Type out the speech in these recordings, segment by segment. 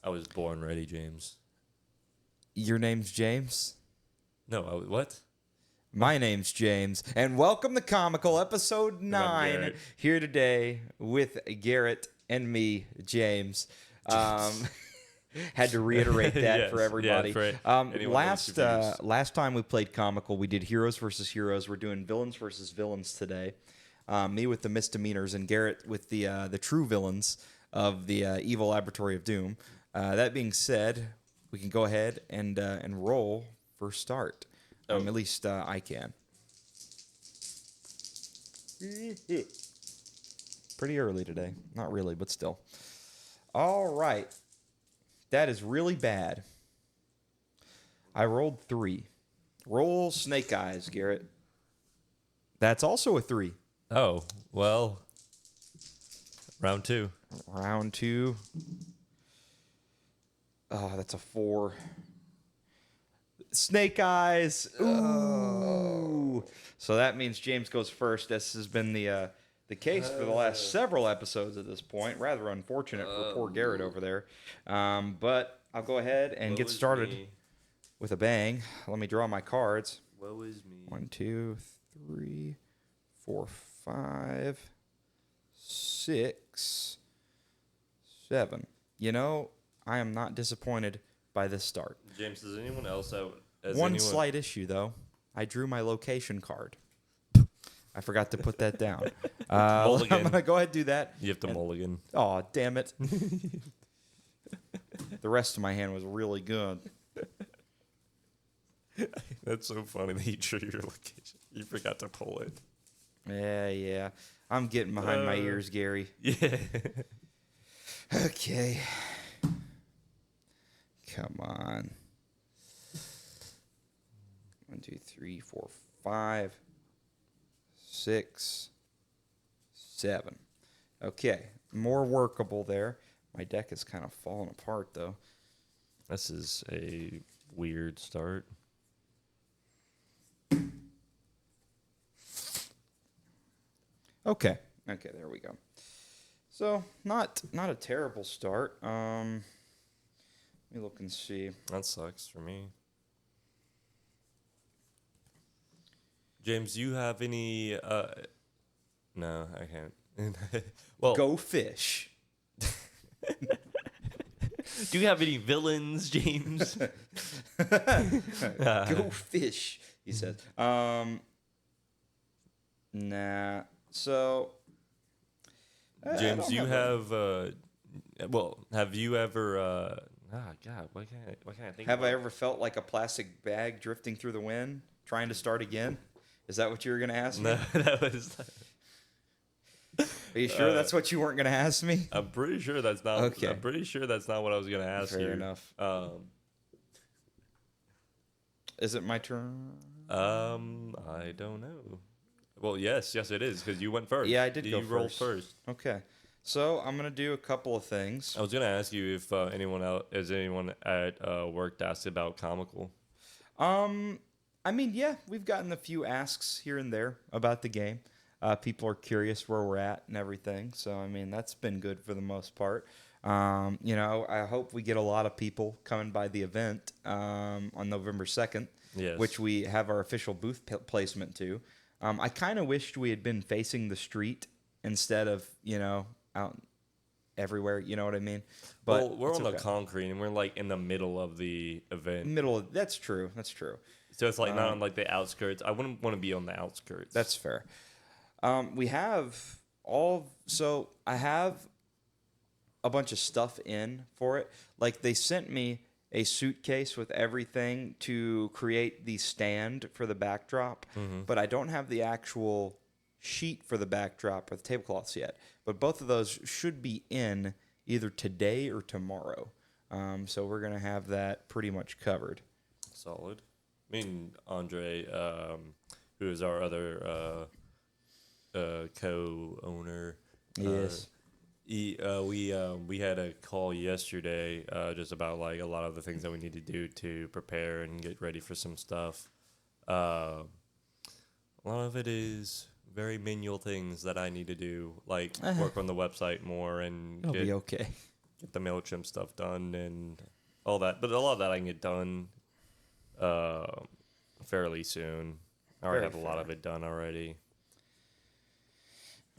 I was born ready, James. Your name's James? No, what? My name's James, and welcome to Comical Episode 9. Garratt. Here today with Garrett and me, James. Had to reiterate that Yes, for everybody. yeah, for anyone that's confused. Last time we played Comical, we did Heroes versus Heroes. We're doing Villains versus Villains today. Me with the misdemeanors and Garrett with the true villains of the Evil Laboratory of Doom. That being said, we can go ahead and roll for start. Oh. At least I can. Pretty early today. Not really, but still. All right. That is really bad. I rolled 3. Roll Snake Eyes, Garrett. That's also a 3. Oh, well, round 2. Round 2. Oh, that's a 4. Snake Eyes. Ooh. So that means James goes first. This has been the case for the last several episodes at this point. Rather unfortunate for poor Garrett over there. But I'll go ahead and get started with a bang. Let me draw my cards. What was me? 1, 2, 3, 4, 5, 6, 7. You know, I am not disappointed by this start. James, does anyone else have... Slight issue, though. I drew my location card. I forgot to put that down. I'm going to go ahead and do that. You have to mulligan. Oh, damn it. The rest of my hand was really good. That's so funny that you drew your location. You forgot to pull it. Yeah. I'm getting behind my ears, Gary. Yeah. Okay. Come on. 1, 2, 3, 4, 5, 6, 7. Okay, more workable there. My deck is kind of falling apart, though. This is a weird start. Okay, there we go. So, not a terrible start. Let me look and see. That sucks for me. James, do you have any... No, I can't. Well, Go fish. do you have any villains, James? Go fish, he says. Nah. So, James, you have... have you ever... God, what can I think Have about? I ever felt like a plastic bag drifting through the wind, trying to start again? Is that what you were going to ask me? No, that was... Are you sure that's what you weren't going to ask me? I'm pretty sure that's not... Okay. I'm pretty sure that's not what I was going to ask you. Fair enough. Is it my turn? I don't know. Well, yes, it is, because you went first. Yeah, I did go You rolled first. first. Okay. So I'm going to do a couple of things. I was going to ask you if anyone at work asked about Comical. I mean, yeah, we've gotten a few asks here and there about the game. People are curious where we're at and everything. So, I mean, that's been good for the most part. I hope we get a lot of people coming by the event on November 2nd, Yes. which we have our official booth placement to. I kind of wished we had been facing the street instead of, out everywhere. You know what I mean? But well, we're it's on the okay. concrete, and we're like in the middle of the event. That's true. So it's like not on like the outskirts. I wouldn't want to be on the outskirts. That's fair. We have so I have a bunch of stuff in for it. Like they sent me a suitcase with everything to create the stand for the backdrop, but I don't have the actual sheet for the backdrop or the tablecloths yet. But both of those should be in either today or tomorrow. So we're going to have that pretty much covered. Solid. I mean, Andre, who is our other co-owner. Yes. We had a call yesterday just about like a lot of the things that we need to do to prepare and get ready for some stuff. A lot of it is very manual things that I need to do, like work on the website more and It'll be okay. get the MailChimp stuff done and all that. But a lot of that I can get done uh, fairly soon. I already Very have a lot fair. of it done already.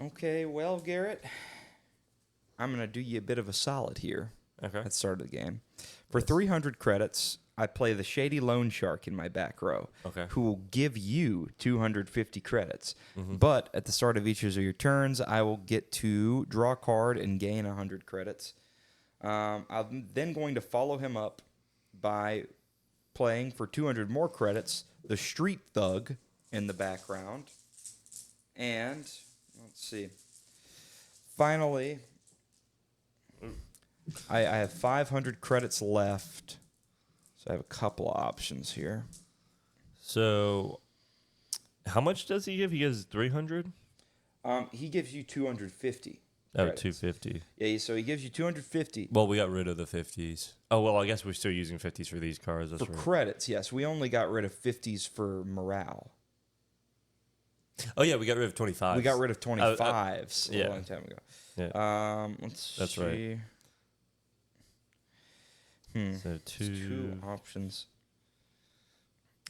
Okay, well, Garrett, I'm going to do you a bit of a solid here Okay. at the start of the game. For Yes. 300 credits, I play the Shady Loan Shark in my back row, Okay. who will give you 250 credits. Mhm. But at the start of each of your turns, I will get to draw a card and gain 100 credits. I'm then going to follow him up by playing for 200 more credits the Street Thug in the background. And let's see. Finally, I have 500 credits left. So I have a couple of options here. So, how much does he give? He gives 300? He gives you 250. Oh, credits. 250. Yeah, so he gives you 250 Well, we got rid of the 50s. Oh, well, I guess we're still using 50s for these cards. That's for right. credits. Yes, we only got rid of 50s for morale. Oh, yeah, we got rid of 25s. We got rid of 25s yeah. a long time ago. Yeah. Let's That's see. right. So, Two options.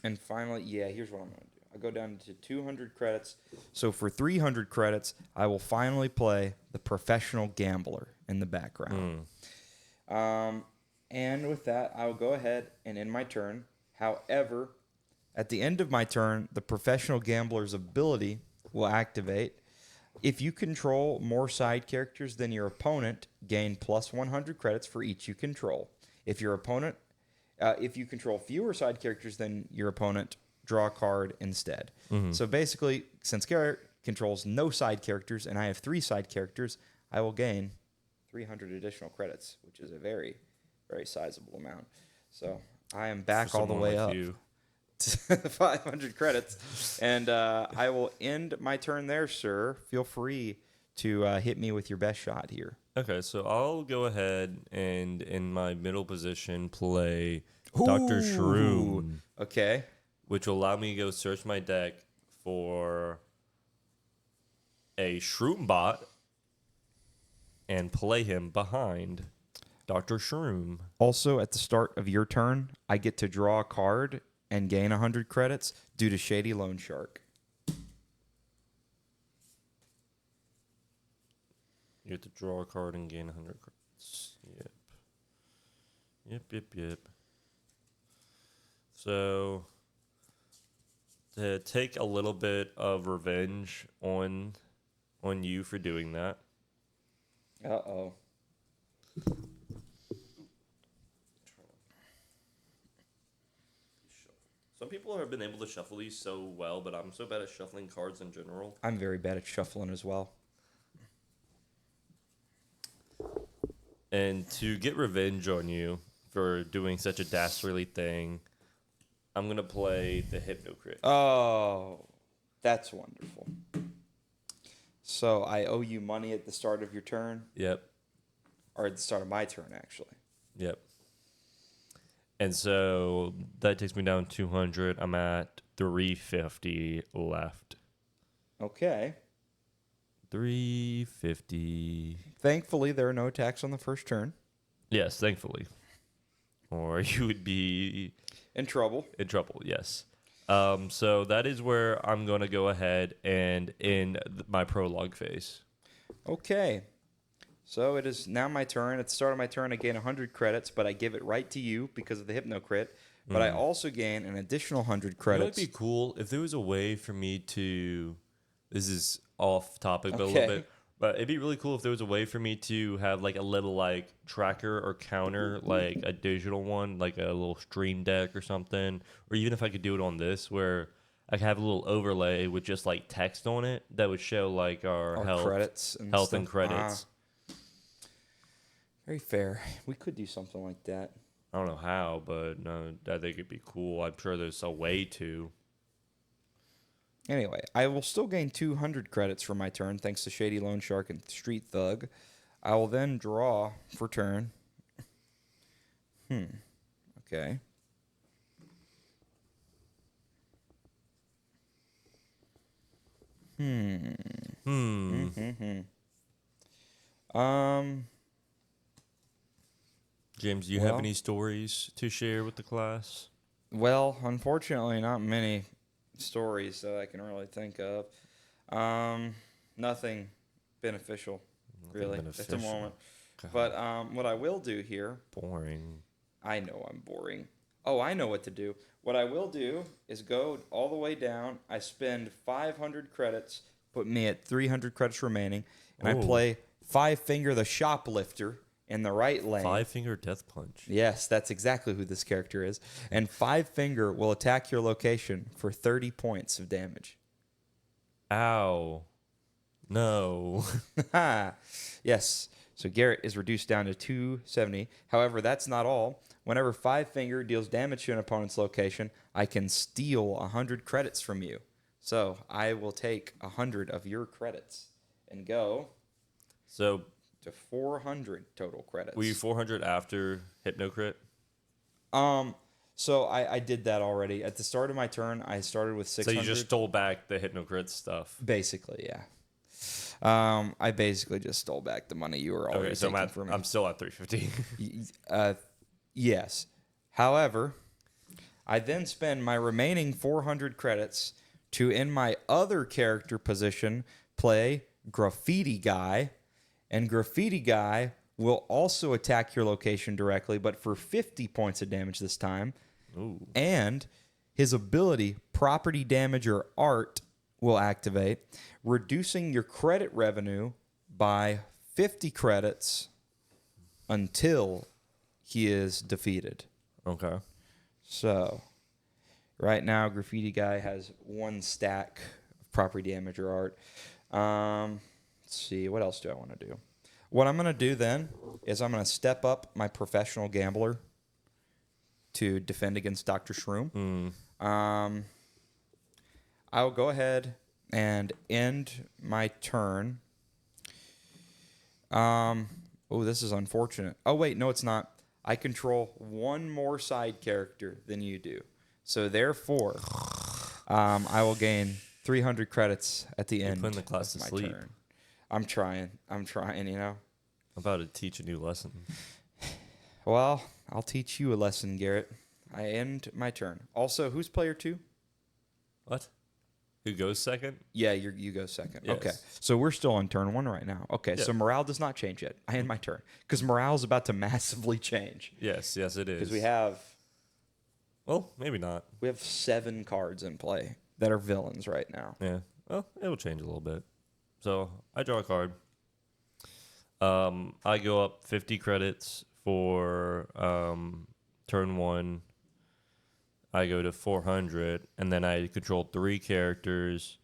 And finally, yeah, here's what I'm going to do. I go down to 200 credits. So for 300 credits, I will finally play the Professional Gambler in the background. And with that, I will go ahead and end my turn. However, at the end of my turn, the Professional Gambler's ability will activate. If you control more side characters than your opponent, gain plus 100 credits for each you control. If you control fewer side characters than your opponent, draw a card instead. So basically, since Garrett controls no side characters and I have 3 side characters, I will gain 300 additional credits, which is a very, very sizable amount. So I am back all the way up to 500 credits. And I will end my turn there, sir. Feel free to hit me with your best shot here. Okay, so I'll go ahead and in my middle position play Dr. Shroom, Okay. which will allow me to go search my deck for a Shroom bot and play him behind Dr. Shroom. Also, at the start of your turn, I get to draw a card and gain 100 credits due to Shady Loan Shark. You get to draw a card and gain 100 credits. Yep. So, to take a little bit of revenge on you for doing that. Uh-oh. Some people have been able to shuffle these so well, but I'm so bad at shuffling cards in general. I'm very bad at shuffling as well. And to get revenge on you for doing such a dastardly thing, I'm going to play the Hypnocrit. Oh, that's wonderful. So I owe you money at the start of your turn? Yep. Or at the start of my turn, actually. Yep. And so that takes me down 200. I'm at 350 left. Okay. 350. Thankfully, there are no attacks on the first turn. Yes, thankfully. Or you would be In trouble. in trouble, yes. So that is where I'm going to go ahead and end my prologue phase. Okay. So it is now my turn. At the start of my turn, I gain 100 credits, but I give it right to you because of the Hypnocrit. But I also gain an additional 100 It credits. would be cool if there was a way for me to. This is off topic, but a Okay. little bit. But it'd be really cool if there was a way for me to have like a little like tracker or counter, like a digital one, like a little stream deck or something. Or even if I could do it on this, where I could have a little overlay with just like text on it that would show like our health, credits and health stuff. and credits. Very fair. We could do something like that. I don't know how, but no, I think it'd be cool. I'm sure there's a way to. Anyway, I will still gain 200 credits for my turn thanks to Shady Loan Shark and Street Thug. I will then draw for turn. Okay. James, do you have any stories to share with the class? Well, unfortunately, not many stories that I can really think of. Nothing beneficial, really, at the moment. God. But what I will do here, Boring. I know I'm boring. Oh, I know what to do. What I will do is go all the way down. I spend 500 credits, put me at 300 credits remaining, and I play Five Finger the Shoplifter in the right lane. Five Finger Death Punch. Yes, that's exactly who this character is. And Five Finger will attack your location for 30 points of damage. Ow. No. Yes. So Garratt is reduced down to 270. However, that's not all. Whenever Five Finger deals damage to an opponent's location, I can steal 100 credits from you. So I will take 100 of your credits and go So to 400 total credits. were you 400 after Hypnocrit? So I did that already. At the start of my turn, I started with 600. So you just stole back the Hypnocrit stuff. Basically, yeah. I basically just stole back the money you were already taking from me. I'm still at 350. Yes. However, I then spend my remaining 400 credits to, in my other character position, play Graffiti Guy. And Graffiti Guy will also attack your location directly, but for 50 points of damage this time. Ooh. And his ability, Property Damage or Art, will activate, reducing your credit revenue by 50 credits until he is defeated. Okay. So, right now, Graffiti Guy has 1 stack of Property Damage or Art. Let's see, what else do I want to do? What I'm going to do then is I'm going to step up my Professional Gambler to defend against Dr. Shroom. I'll go ahead and end my turn. This is unfortunate. Oh, wait, no, it's not. I control 1 more side character than you do. So, therefore, I will gain 300 credits at the end putting the class of to my sleep. turn. I'm trying, you know. I'm about to teach a new lesson. Well, I'll teach you a lesson, Garratt. I end my turn. Also, who's player 2? What? Who goes second? Yeah, you go second. Yes. Okay, so we're still on turn 1 right now. Okay, so morale does not change yet. I end my turn because morale is about to massively change. Yes, it is. Because we have Well, maybe not. 7 cards in play that are villains right now. Yeah. Well, it'll change a little bit. So I draw a card. I go up 50 credits for turn 1. I go to 400, and then I control 3 characters.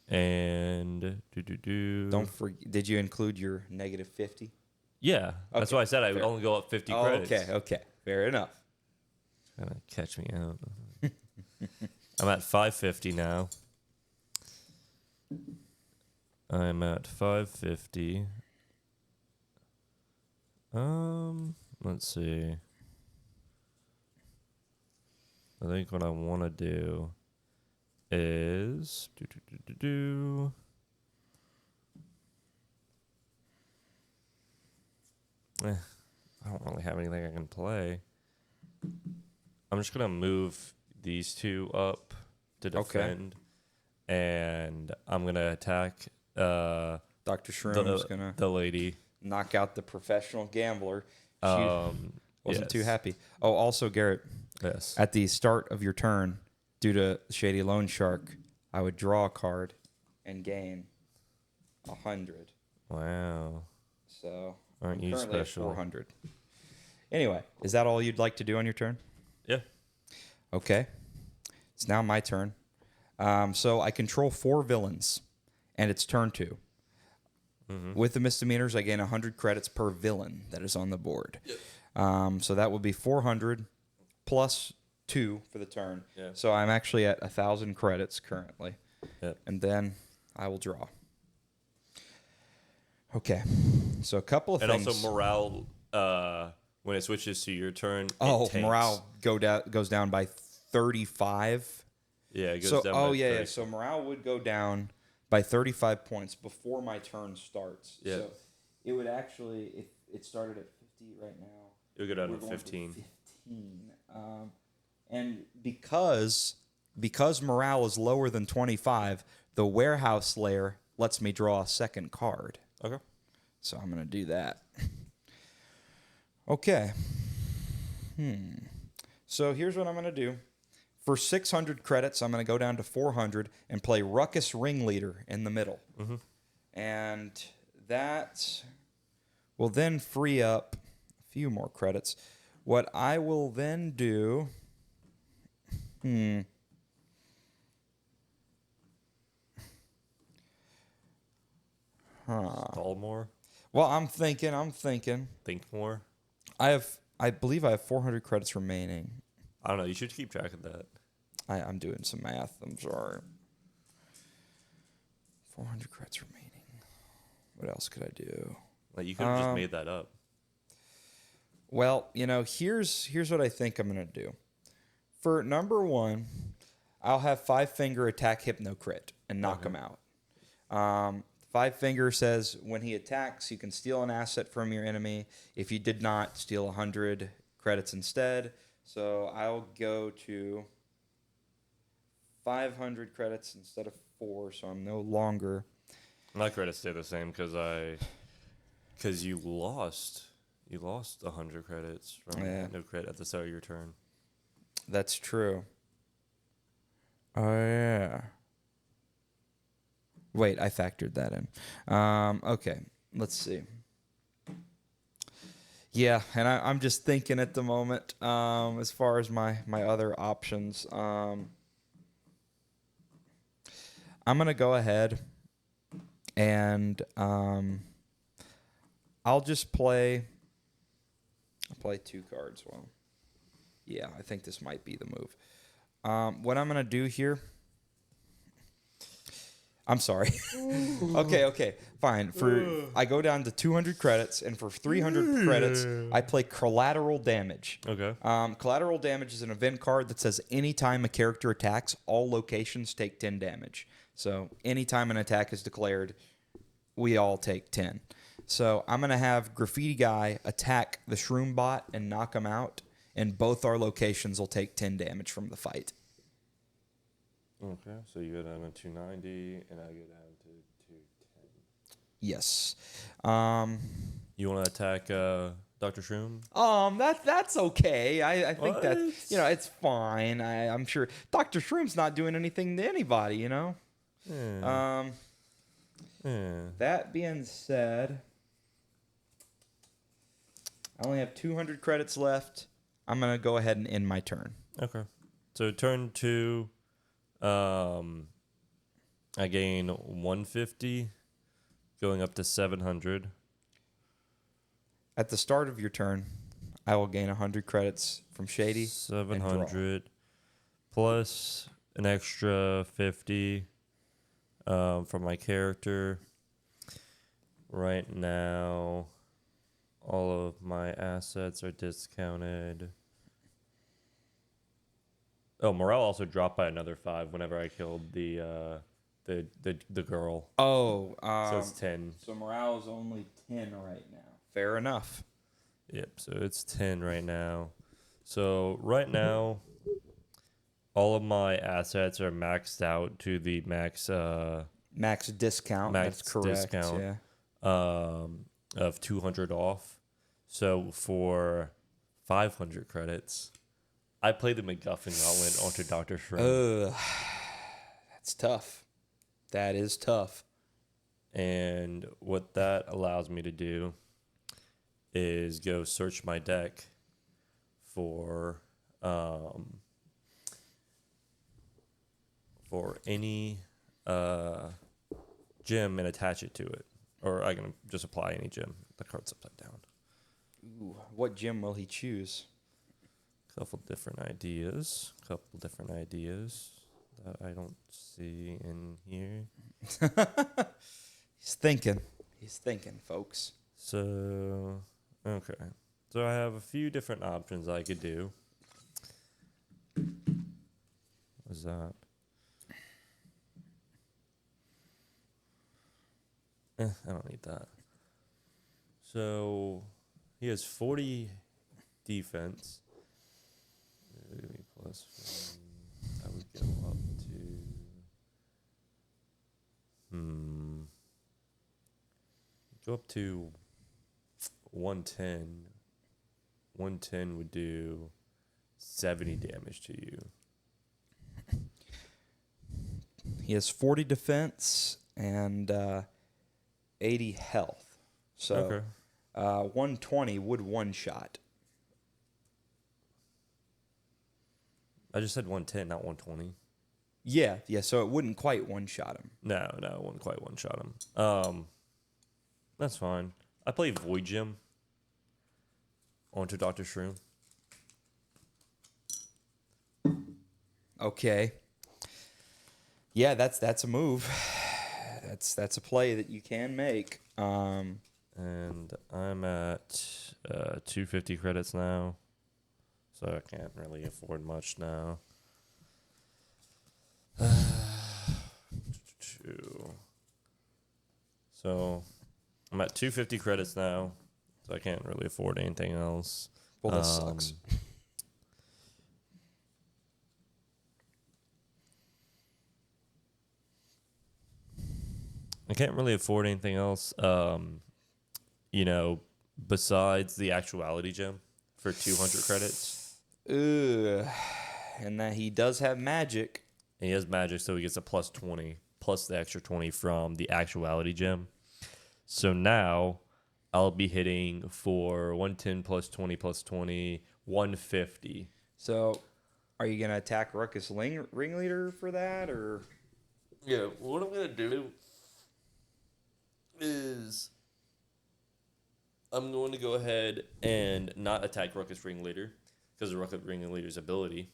And Don't forget. Did you include your negative 50? Yeah, that's why I said I would only go up 50 credits. Okay, fair enough. Gonna catch me out. I'm at 550 now. I'm at 550. Let's see. I think what I want to do is I don't really have anything I can play. I'm just gonna move these 2 up to defend, and I'm gonna attack Dr. Shroom's gonna the lady. Knock out the Professional Gambler. She wasn't too happy. Oh, also, Garratt. Yes. At the start of your turn, due to Shady Loan Shark, I would draw a card and gain 100. Wow. So Aren't I'm you currently special? at 400. Anyway, is that all you'd like to do on your turn? Yeah. Okay. It's now my turn. So I control 4 villains, and it's turn 2. Mm-hmm. With the misdemeanors, I gain 100 credits per villain that is on the board. Yep. So that would be 400 plus 2 for the turn. Yeah. So I'm actually at 1,000 credits currently. Yep. And then I will draw. Okay. So a couple of things. And also morale, when it switches to your turn, morale goes down by 35. Yeah, it goes down by 35. So morale would go down by 35 points before my turn starts. Yeah. So it would actually, if it started at 50 right now, It'll go down we're to going 15. 15. And because morale is lower than 25, the warehouse layer lets me draw a second card. Okay. So I'm going to do that. Okay. So here's what I'm going to do. For 600 credits, I'm going to go down to 400 and play Ruckus Ringleader in the middle. Mm-hmm. And that will then free up a few more credits. What I will then do... Stall more. Well, I'm thinking. Think more. I believe I have 400 credits remaining. I don't know. You should keep track of that. I'm doing some math. I'm sorry. 400 credits remaining. What else could I do? Like you could have just made that up. Well, here's what I think I'm going to do. For number 1, I'll have 5-finger attack hypno crit and knock him out. 5-finger says when he attacks, you can steal an asset from your enemy. If you did not, steal 100 credits instead. So I'll go to 500 credits instead of 4, so I'm no longer... My credits stay the same because you lost 100 credits from no credit at the start of your turn. That's true. Oh, yeah. Wait, I factored that in. Okay, let's see. Yeah, and I'm just thinking at the moment as far as my other options. I'm going to go ahead and I'll just play... I'll play 2 cards. Well, yeah, I think this might be the move. What I'm going to do here... I'm sorry. Okay, fine. I go down to 200 credits, and for 300 credits, I play Collateral Damage. Okay. Collateral Damage is an event card that says anytime a character attacks, all locations take 10 damage. So anytime an attack is declared, we all take 10. So I'm going to have Graffiti Guy attack the Shroom Bot and knock him out, and both our locations will take 10 damage from the fight. Okay, so you go down to 290, and I go down to 210. Yes. You want to attack Dr. Shroom? That's okay. I think that it's fine. I'm sure Dr. Shroom's not doing anything to anybody. Yeah. That being said, I only have 200 credits left. I'm gonna go ahead and end my turn. Okay. So turn 2. I gain 150, going up to 700. At the start of your turn, I will gain 100 credits from Shady. 700 plus an extra 50 from my character. Right now, all of my assets are discounted. Oh, morale also dropped by another 5 whenever I killed the girl. Oh, so it's 10. So morale is only 10 right now. Fair enough. Yep. So it's 10 right now. So right now, all of my assets are maxed out to the max discount. Max That's correct. discount. Yeah. Of 200 off. So for 500 credits, I played the MacGuffin Gauntlet onto Dr. Shroom. That's tough. That is tough. And what that allows me to do is go search my deck for any gem and attach it to it. Or I can just apply any gem. The card's upside down. Ooh, what gem will he choose? Couple different ideas that I don't see in here. He's thinking, folks. So, okay. So I have a few different options I could do. What's that? I don't need that. So he has 40 defense. Plus, I would go up to. Go up to 110. 110 would do 70 damage to you. He has 40 defense and 80 health. So Okay. 120 would one-shot. I just said 110, not 120. Yeah, so it wouldn't quite one-shot him. No, it wouldn't quite one-shot him. That's fine. I play Void Gem onto Dr. Shroom. Okay. Yeah, that's a move. That's a play that you can make. And I'm at 250 credits now, so I can't really afford much now. So I'm at 250 credits now, so I can't really afford anything else. Well, that sucks. I can't really afford anything else, besides the actuality gem for 200 credits. Ugh. And that he does have magic. And he has magic, so he gets a plus 20, plus the extra 20 from the actuality gem. So now I'll be hitting for 110 plus 20 plus 20, 150. So are you going to attack Ruckus Ringleader for that, or? Yeah, what I'm going to do is I'm going to go ahead and not attack Ruckus Ringleader because of Ruckus Ringleader's ability.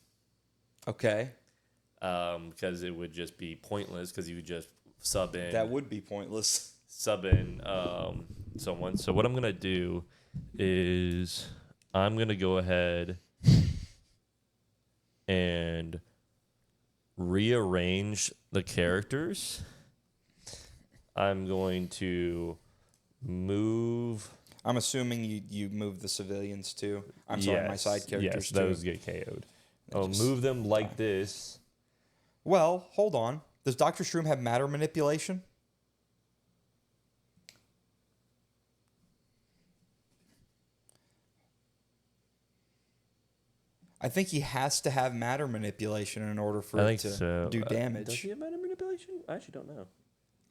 Okay. Because it would just be pointless because you would just sub in. That would be pointless. Sub in someone. So what I'm going to do is I'm going to go ahead and rearrange the characters. I'm going to move. I'm assuming you move the civilians too. I'm sorry, my side characters too. Those get KO'd. I'll move them like this. Well, hold on. Does Dr. Shroom have matter manipulation? I think he has to have matter manipulation in order for it to do damage. Does he have matter manipulation? I actually don't know.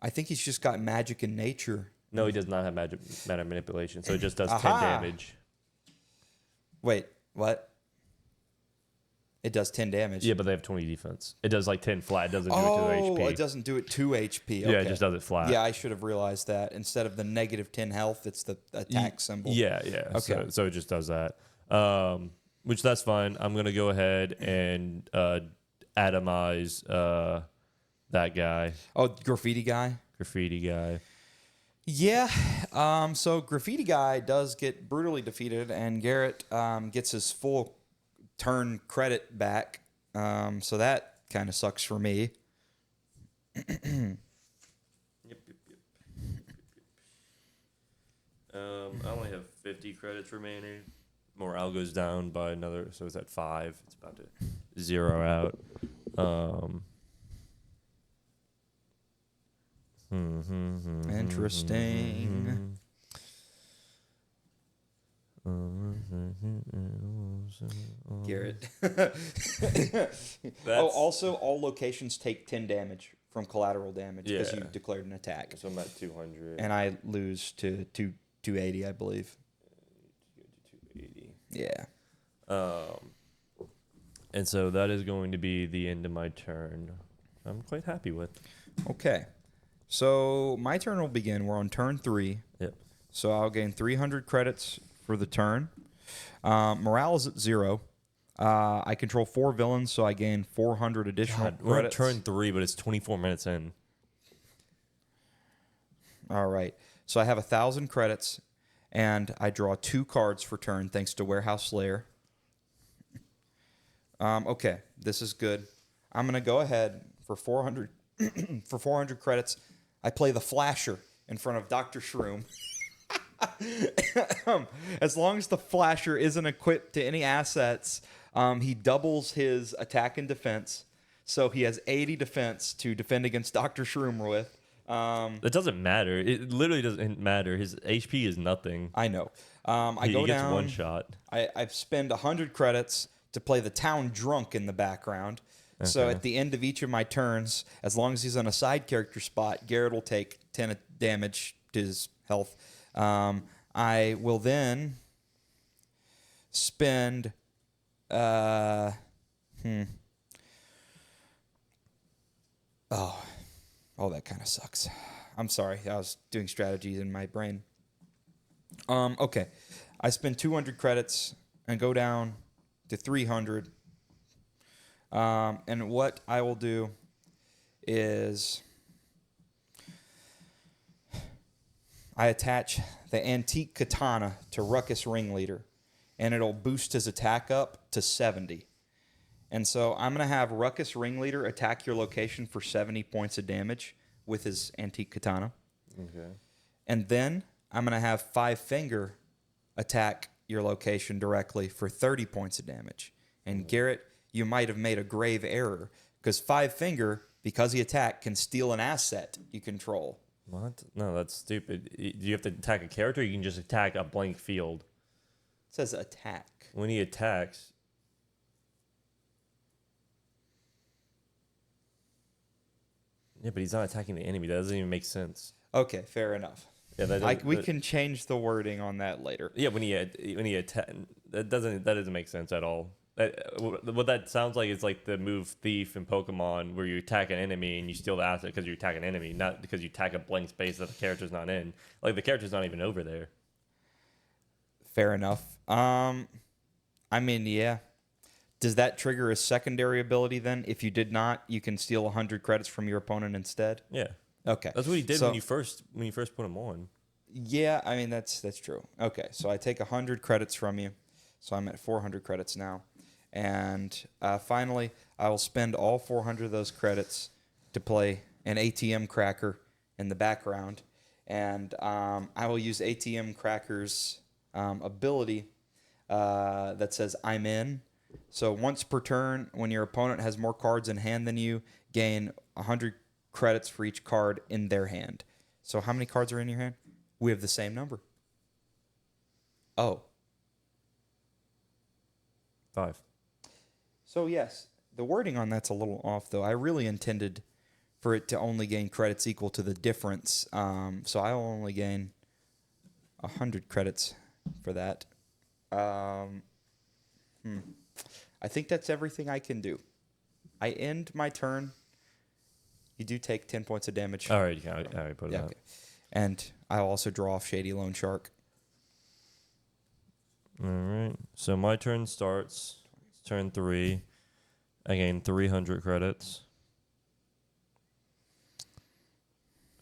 I think he's just got magic in nature. No, he does not have matter manipulation, so it just does 10 damage. Wait, what? It does 10 damage. Yeah, but they have 20 defense. It does like 10 flat. It doesn't do it to HP. Oh, it doesn't do it to HP. Okay. Yeah, it just does it flat. Yeah, I should have realized that. Instead of the negative 10 health, it's the attack symbol. Yeah. Okay. So it just does that. Which that's fine. I'm going to go ahead and atomize that guy. Oh, graffiti guy? Graffiti guy. Yeah. So graffiti guy does get brutally defeated, and Garratt gets his full turn credit back. So that kind of sucks for me. Yep. I only have 50 credits remaining. Morale goes down by another, so it's at 5. It's about to zero out. Interesting. Garratt. Also, all locations take 10 damage from collateral damage because you declared an attack. So I'm at 200. And I lose to 280, I believe. 280. Yeah. And so that is going to be the end of my turn. I'm quite happy with. Okay. So my turn will begin. We're on turn 3. Yep. So I'll gain 300 credits for the turn. Morale is at 0. I control 4 villains, so I gain 400 additional credits. We're at turn 3, but it's 24 minutes in. All right. So I have 1,000 credits, and I draw 2 cards for turn thanks to Warehouse Slayer. Okay, this is good. I'm going to go ahead for 400 for 400 credits. I play the Flasher in front of Dr. Shroom. As long as the flasher isn't equipped to any assets, he doubles his attack and defense. So he has 80 defense to defend against Dr. Shroom with. It doesn't matter. It literally doesn't matter. His HP is nothing. I know. He gets one shot. I spend 100 credits to play the town drunk in the background. So Okay. at the end of each of my turns, as long as he's on a side character spot, Garratt will take 10 damage to his health. I will then spend. Oh, that kind of sucks. I'm sorry. I was doing strategies in my brain. Okay. I spend 200 credits and go down to 300. And what I will do is I attach the antique katana to Ruckus Ringleader, and it'll boost his attack up to 70. And so I'm going to have Ruckus Ringleader attack your location for 70 points of damage with his antique katana. Okay. And then I'm going to have Five Finger attack your location directly for 30 points of damage. And Garratt, you might have made a grave error because Five Finger, because he attacked, can steal an asset you control. What? No, that's stupid. Do you have to attack a character or you can just attack a blank field? It says attack. When he attacks... Yeah, but he's not attacking the enemy. That doesn't even make sense. Okay, fair enough. Yeah, We can change the wording on that later. Yeah, when he attack, that doesn't make sense at all. What that sounds like is like the move Thief in Pokemon, where you attack an enemy and you steal the asset because you attack an enemy, not because you attack a blank space that the character's not in. Like the character's not even over there. Fair enough. I mean, yeah. Does that trigger a secondary ability then? If you did not, you can steal 100 credits from your opponent instead. Yeah, Okay. that's what he did So- when you first put him on. Yeah, I mean that's true. Okay, so I take 100 credits from you, so I'm at 400 credits now, and finally I will spend all 400 of those credits to play an ATM cracker in the background, and I will use ATM cracker's ability that says I'm in. So once per turn, when your opponent has more cards in hand than you, gain 100 credits for each card in their hand. So how many cards are in your hand? We have the same number. Oh. 5. So yes, the wording on that's a little off, though. I really intended for it to only gain credits equal to the difference. So I'll only gain 100 credits for that. I think that's everything I can do. I end my turn. You do take 10 points of damage. All right, you can already put it Yeah, up. okay. And I'll also draw off Shady Loan Shark. All right. So my turn starts. It's turn 3. I gain 300 credits.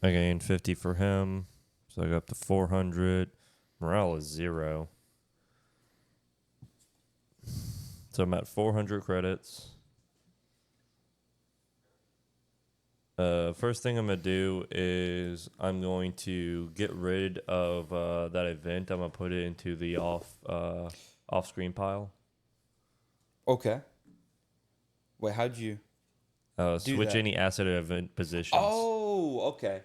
I gain 50 for him. So I go up to 400. Morale is 0. So I'm at 400 credits. First thing I'm going to do is I'm going to get rid of that event. I'm going to put it into the off-screen pile. Okay. Wait, how'd you... Switch that. any asset or event positions. Oh, okay.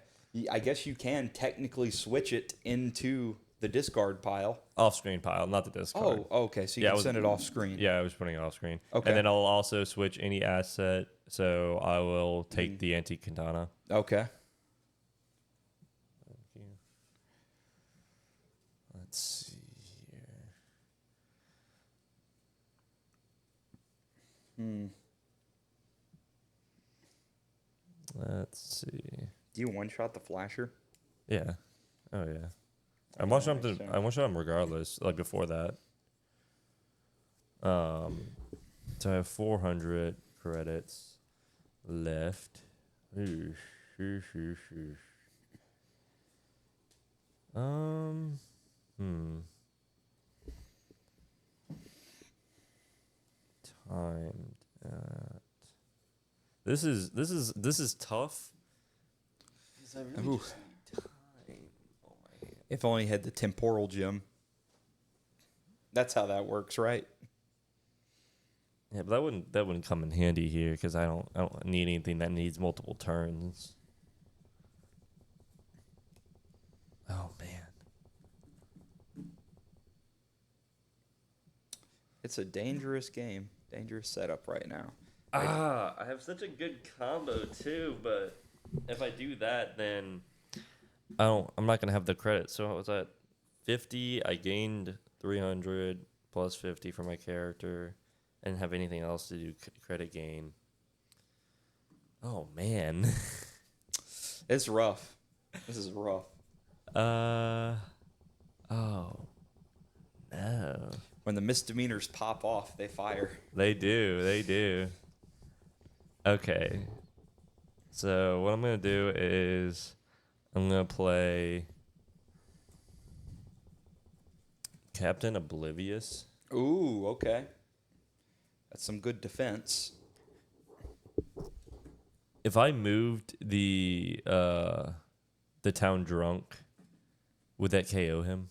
I guess you can technically switch it into the discard pile. Off-screen pile, not the discard. Oh, okay. So you can send it off screen. Yeah, I was putting it off-screen. Okay. And then I'll also switch any asset. So I will take the antique katana. Okay. Thank you. Let's see here. Let's see. Do you one-shot the flasher? Yeah. Oh yeah. I want him regardless. Like before that. So I have 400 credits left. Timed at. This is tough. Ooh. If only you had the temporal gem. That's how that works, right? Yeah, but that wouldn't come in handy here because I don't need anything that needs multiple turns. Oh man. It's a dangerous game. Dangerous setup right now. I have such a good combo too, but if I do that, then I'm not gonna have the credit. So what was that? 50. I gained 300 plus 50 for my character. I didn't have anything else to do credit gain. Oh man. It's rough. This is rough. Oh no. When the misdemeanors pop off, they fire. They do. Okay. So what I'm gonna do is I'm gonna play Captain Oblivious. Ooh, okay. That's some good defense. If I moved the town drunk, would that KO him?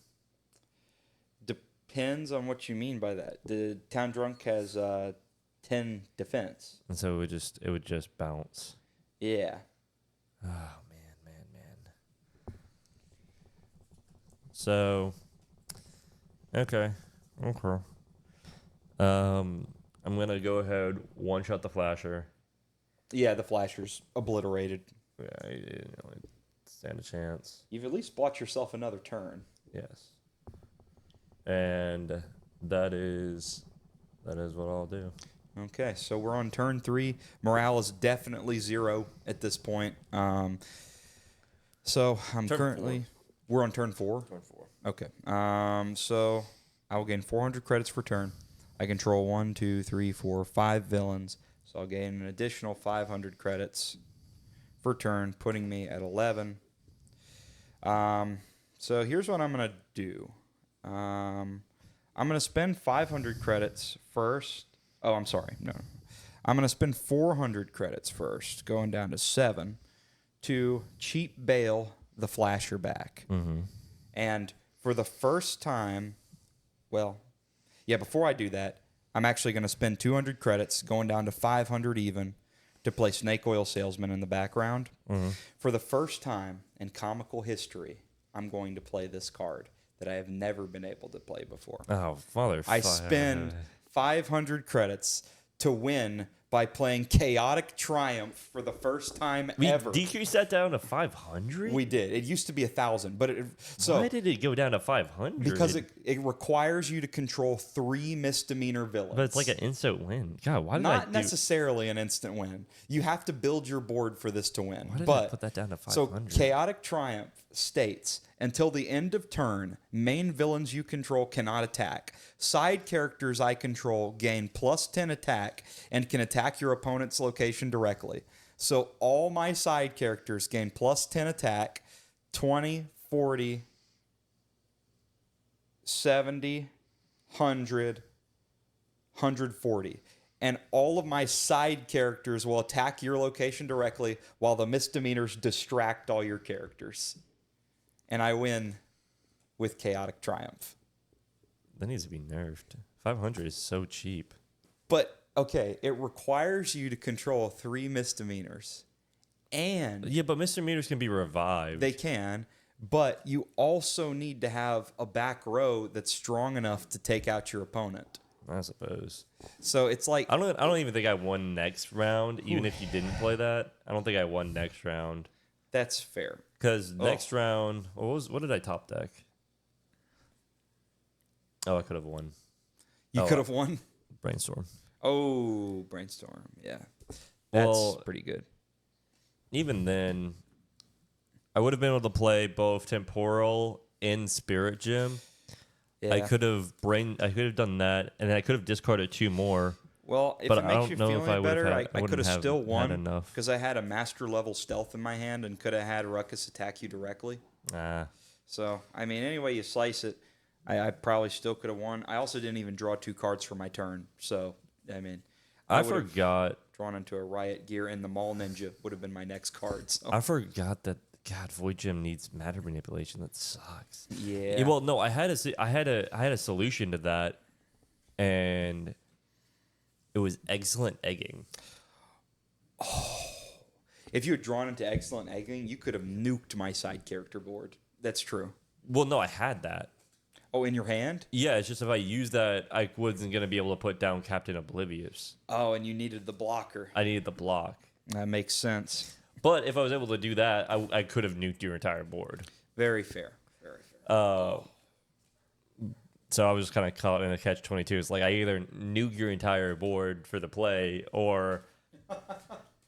Depends on what you mean by that. The town drunk has 10 defense. And so it would just bounce. Yeah. Oh man. So okay. I'm gonna go ahead, one shot the flasher. Yeah, the flasher's obliterated. Yeah, he didn't really stand a chance. You've at least bought yourself another turn. Yes. And that is what I'll do. Okay, so we're on turn 3. Morale is definitely 0 at this point. So I'm Turn currently... 4. We're on turn 4? Turn 4. Okay. So I will gain 400 credits per turn. I control 1, 2, 3, 4, 5 villains. So I'll gain an additional 500 credits per turn, putting me at 11. So here's what I'm going to do. I'm going to spend 500 credits first. Oh, I'm sorry. No. I'm going to spend 400 credits first, going down to 7, to cheap bail the flasher back. Mm-hmm. And for the first time, before I do that, I'm actually going to spend 200 credits, going down to 500 even, to play Snake Oil Salesman in the background. Mm-hmm. For the first time in comical history, I'm going to play this card that I have never been able to play before. Oh, father! I spend 500 credits to win by playing Chaotic Triumph for the first time ever. We decreased that down to 500? We did. It used to be 1,000, but why did it go down to 500? Because it requires you to control 3 misdemeanor villains. But it's like an instant win. God, why did Not necessarily an instant win. You have to build your board for this to win. Why did I put that down to 500? So Chaotic Triumph states, until the end of turn, main villains you control cannot attack. Side characters I control gain plus 10 attack and can attack your opponent's location directly. So all my side characters gain plus 10 attack, 20, 40, 70, 100, 140. And all of my side characters will attack your location directly while the misdemeanors distract all your characters. And I win with Chaotic Triumph. That needs to be nerfed. 500 is so cheap. But, okay, it requires you to control 3 misdemeanors. And... Yeah, but misdemeanors can be revived. They can, but you also need to have a back row that's strong enough to take out your opponent. I suppose. So it's like... I don't even think I won next round, even if you didn't play that. I don't think I won next round. That's fair. Because next round... What did I top deck? Oh, I could have won. You could have won? Brainstorm. Oh, Brainstorm. Yeah. That's pretty good. Even then, I would have been able to play both Temporal and Spirit Gem. Yeah. I could have done that, and then I could have discarded 2 more. Well, if it makes you feel any better, I could have still won because I had a master level stealth in my hand and could have had Ruckus attack you directly. So, I mean, any way you slice it, I probably still could have won. I also didn't even draw 2 cards for my turn. So, I mean, I forgot. Drawn into a Riot Gear, and the Mall Ninja would have been my next card. So. I forgot that God, Void Gem needs matter manipulation. That sucks. Yeah. Well, no, I had a solution to that, and it was excellent egging. If you had drawn into excellent egging, you could have nuked my side character board. That's true. Well, no, I had that. Oh, in your hand? Yeah, it's just if I used that, I wasn't gonna be able to put down Captain Oblivious. Oh, and you needed the blocker. I needed the block. That makes sense. But if I was able to do that, I could have nuked your entire board. Very fair. Very fair. So I was kind of caught in a catch-22. It's like I either nuke your entire board for the play, or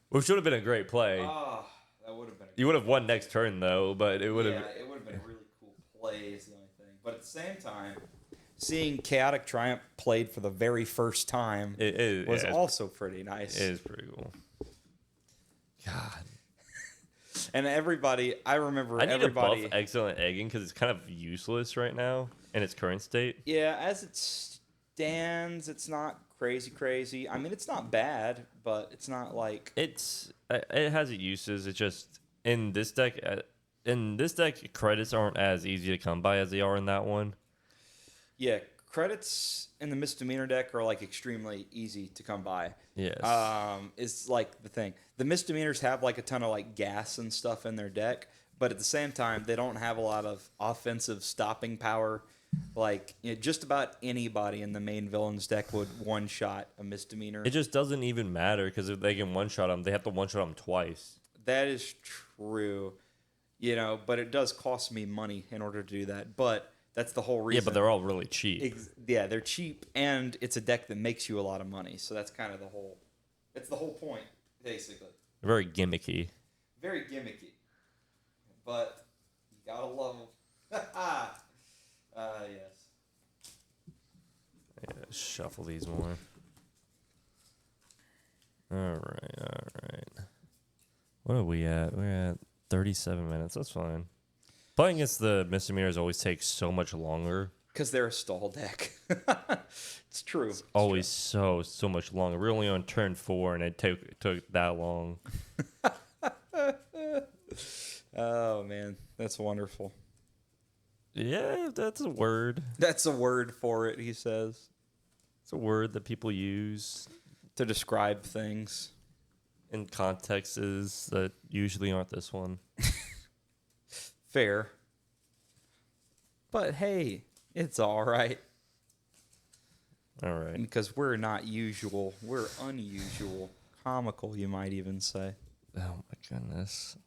which would have been a great play. Oh, that would have been. You would have won next turn though, but it would have. Yeah, it would have been a really cool play. Is the only thing. But at the same time, seeing Chaotic Triumph played for the very first time was also pretty nice. It is pretty cool. God. And everybody, I remember I need everybody. to buff excellent egging because it's kind of useless right now in its current state. Yeah, as it stands, it's not crazy. I mean, it's not bad, but it's not like It has its uses. It's just in this deck. Credits aren't as easy to come by as they are in that one. Yeah, credits in the misdemeanor deck are like extremely easy to come by. Yes. Is like the thing. The misdemeanors have like a ton of like gas and stuff in their deck, but at the same time, they don't have a lot of offensive stopping power. Like, you know, just about anybody in the main villains deck would one shot a misdemeanor. It just doesn't even matter because if they can one shot them, they have to one shot them twice. That is true, you know, but it does cost me money in order to do that. But that's the whole reason. Yeah, but they're all really cheap. Yeah, they're cheap, and it's a deck that makes you a lot of money. So that's kind of the whole. It's the whole point, basically. They're very gimmicky. Very gimmicky, but you gotta love them. Yes. Yeah, shuffle these more. All right. What are we at? We're at 37 minutes. That's fine. Playing against the misdemeanors always takes so much longer. Because they're a stall deck. It's true. It's always so much longer. We're only on turn 4, and it took that long. Oh, man. That's wonderful. Yeah, that's a word. That's a word for it, he says. It's a word that people use To describe things. in contexts that usually aren't this one. Fair. But hey, it's all right. All right. Because we're not usual. We're unusual. Comical, you might even say. Oh my goodness.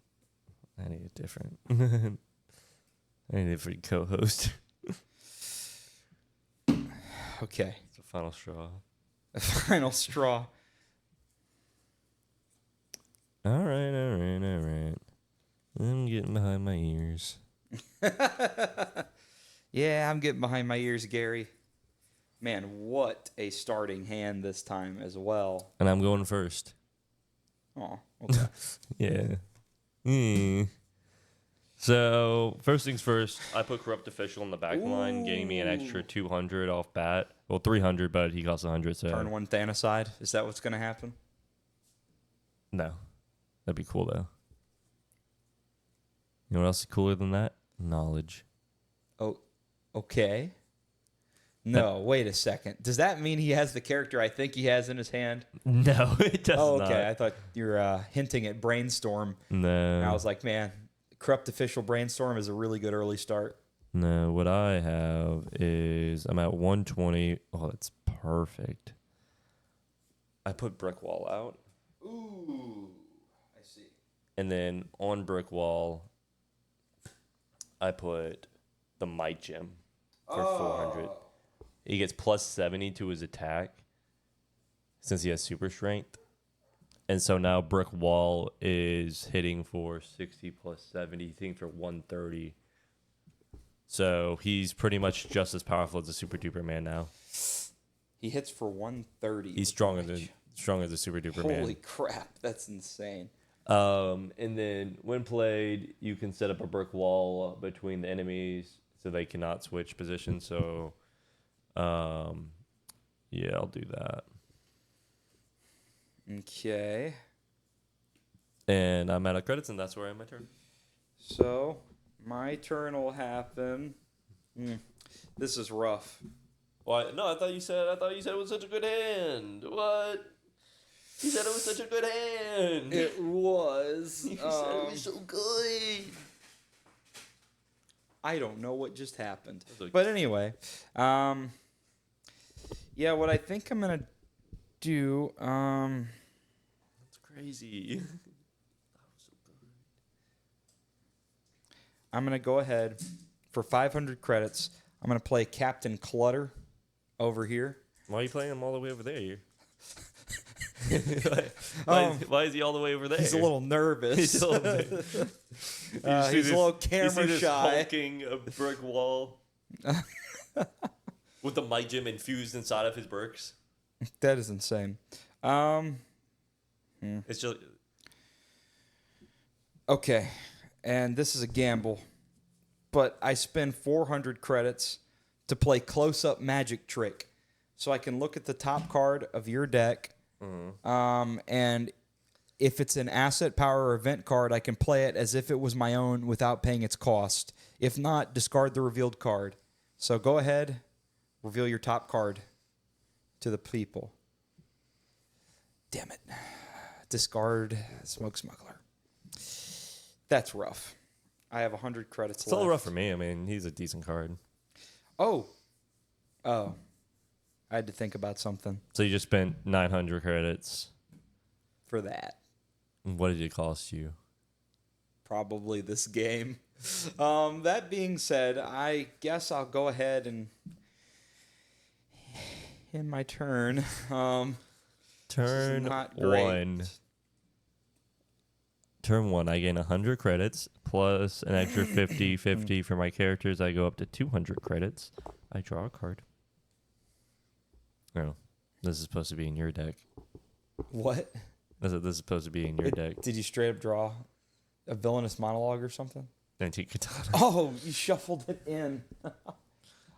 I need a different. I need a different co-host. Okay. It's the final straw. Final straw. All right. I'm getting behind my ears. Yeah, I'm getting behind my ears, Gary. Man, what a starting hand this time as well. And I'm going first. Oh, okay. Yeah. So, first things first, I put Corrupt Official in the back line, gaining me an extra 200 off bat. Well, 300, but he costs 100, so... Turn one Thanoside. Is that what's going to happen? No. That'd be cool, though. You know what else is cooler than that? Knowledge. Oh, okay. No, wait a second. Does that mean he has the character I think he has in his hand? No, it does Oh, not. okay. I thought you were hinting at Brainstorm. No. And I was like, man, Corrupt Official Brainstorm is a really good early start. No, what I have is I'm at 120. Oh, that's perfect. I put Brick Wall out. Ooh, I see. And then on Brick Wall, I put the Might Gem for 400. He gets plus 70 to his attack since he has super strength. And so now Brick Wall is hitting for 60 plus 70, hitting for 130. So he's pretty much just as powerful as a super duper man now. He hits for 130. He's stronger than the super duper man. Holy crap, that's insane. And then when played, you can set up a brick wall between the enemies so they cannot switch positions. So, yeah, I'll do that. Okay. And I'm out of credits, and that's where I end my turn. So, my turn will happen. This is rough. Why? No, I thought you said it was such a good hand. What? You said it was such a good hand. It was. You said it was so good. I don't know what just happened. Okay. But anyway, yeah, what I think I'm going to do, That's crazy. I'm going to go ahead for 500 credits. I'm going to play Captain Clutter over here. Why are you playing him all the way over there? Why is he all the way over there? He's a little nervous. He's a little camera this shy. hulking a brick wall with the mic gym infused inside of his bricks. That is insane. It's just Okay, and this is a gamble, but I spend 400 credits to play close-up magic trick, so I can look at the top card of your deck, and if it's an asset, power, or event card, I can play it as if it was my own without paying its cost. If not, discard the revealed card. So go ahead, reveal your top card to the people. Damn it. Discard Smoke Smuggler. That's rough. I have 100 credits it's left. a little rough for me. I mean, he's a decent card. Oh. I had to think about something So you just spent 900 credits. for that. What did it cost you? Probably this game. That being said, I guess I'll go ahead and in my turn. Turn not great. 1. Turn 1, I gain 100 credits plus an extra 50 for my characters. I go up to 200 credits. I draw a card. No, this is supposed to be in your deck. What? This is supposed to be in your deck. Did you straight up draw a villainous monologue or something? Antique katana. Oh, you shuffled it in.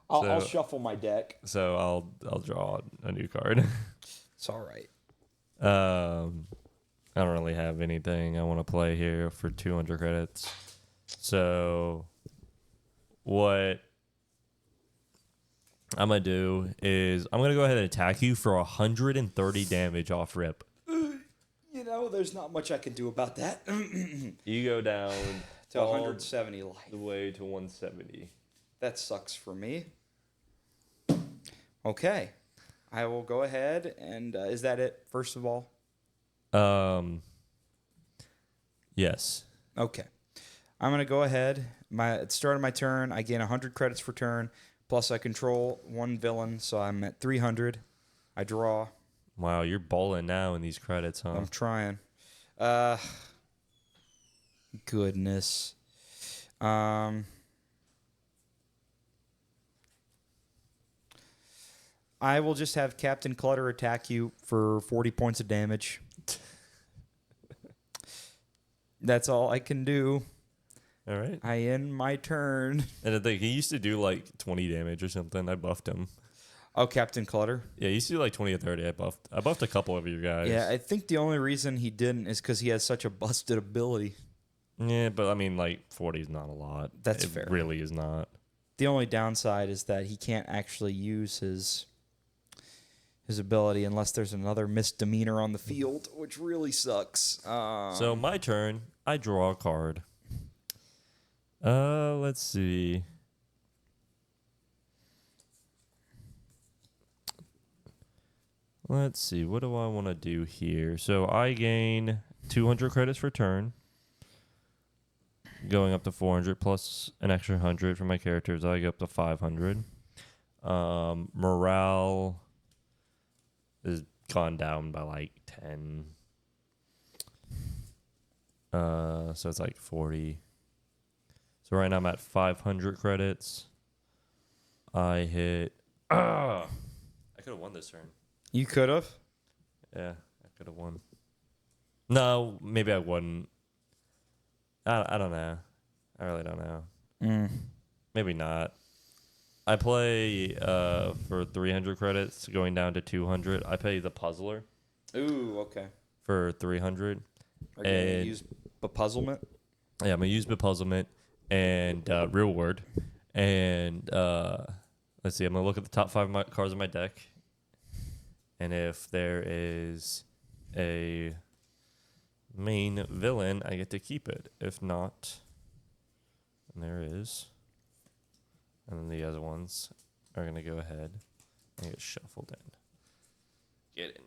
I'll So- shuffle my deck. So I'll draw a new card. It's all right. I don't really have anything I want to play here for 200 credits. So what I'm going to do is I'm going to go ahead and attack you for 130 damage off rip. You know, there's not much I can do about that. You go down To 170 life. the way to 170. That sucks for me. Okay. I will go ahead and is that it, first of all? Yes. Okay. I'm going to go ahead. At the start of my turn, I gain 100 credits per turn, plus I control one villain, so I'm at 300. I draw. Wow, you're balling now in these credits, huh? I'm trying. Goodness. I will just have Captain Clutter attack you for 40 points of damage. That's all I can do. All right. I end my turn. And I think he used to do like 20 damage or something. I buffed him. Oh, Captain Clutter? Yeah, he used to do like 20 or 30. I buffed a couple of your guys. Yeah, I think the only reason he didn't is because he has such a busted ability. Yeah, but I mean, like 40 is not a lot. That's it fair. Really is not. The only downside is that he can't actually use his ability unless there's another misdemeanor on the field, which really sucks. So my turn. I draw a card. Let's see. Let's see. What do I want to do here? So I gain 200 credits per turn. Going up to 400 plus an extra 100 for my characters. I go up to 500. Morale is gone down by like 10. So it's like 40. So right now I'm at 500 credits. I hit. I could have won this turn. You could have. Yeah, I could have won. No, maybe I wouldn't. I don't know. I really don't know. Maybe not. I play for 300 credits, going down to 200. I pay the Puzzler Ooh, okay. for 300. Are you going to use bepuzzlement? Yeah, I'm gonna use bepuzzlement and real word, and let's see. I'm gonna look at the top 5 cards of my deck, and if there is a main villain, I get to keep it. If not, and there is, and then the other ones are gonna go ahead and get shuffled in. Get in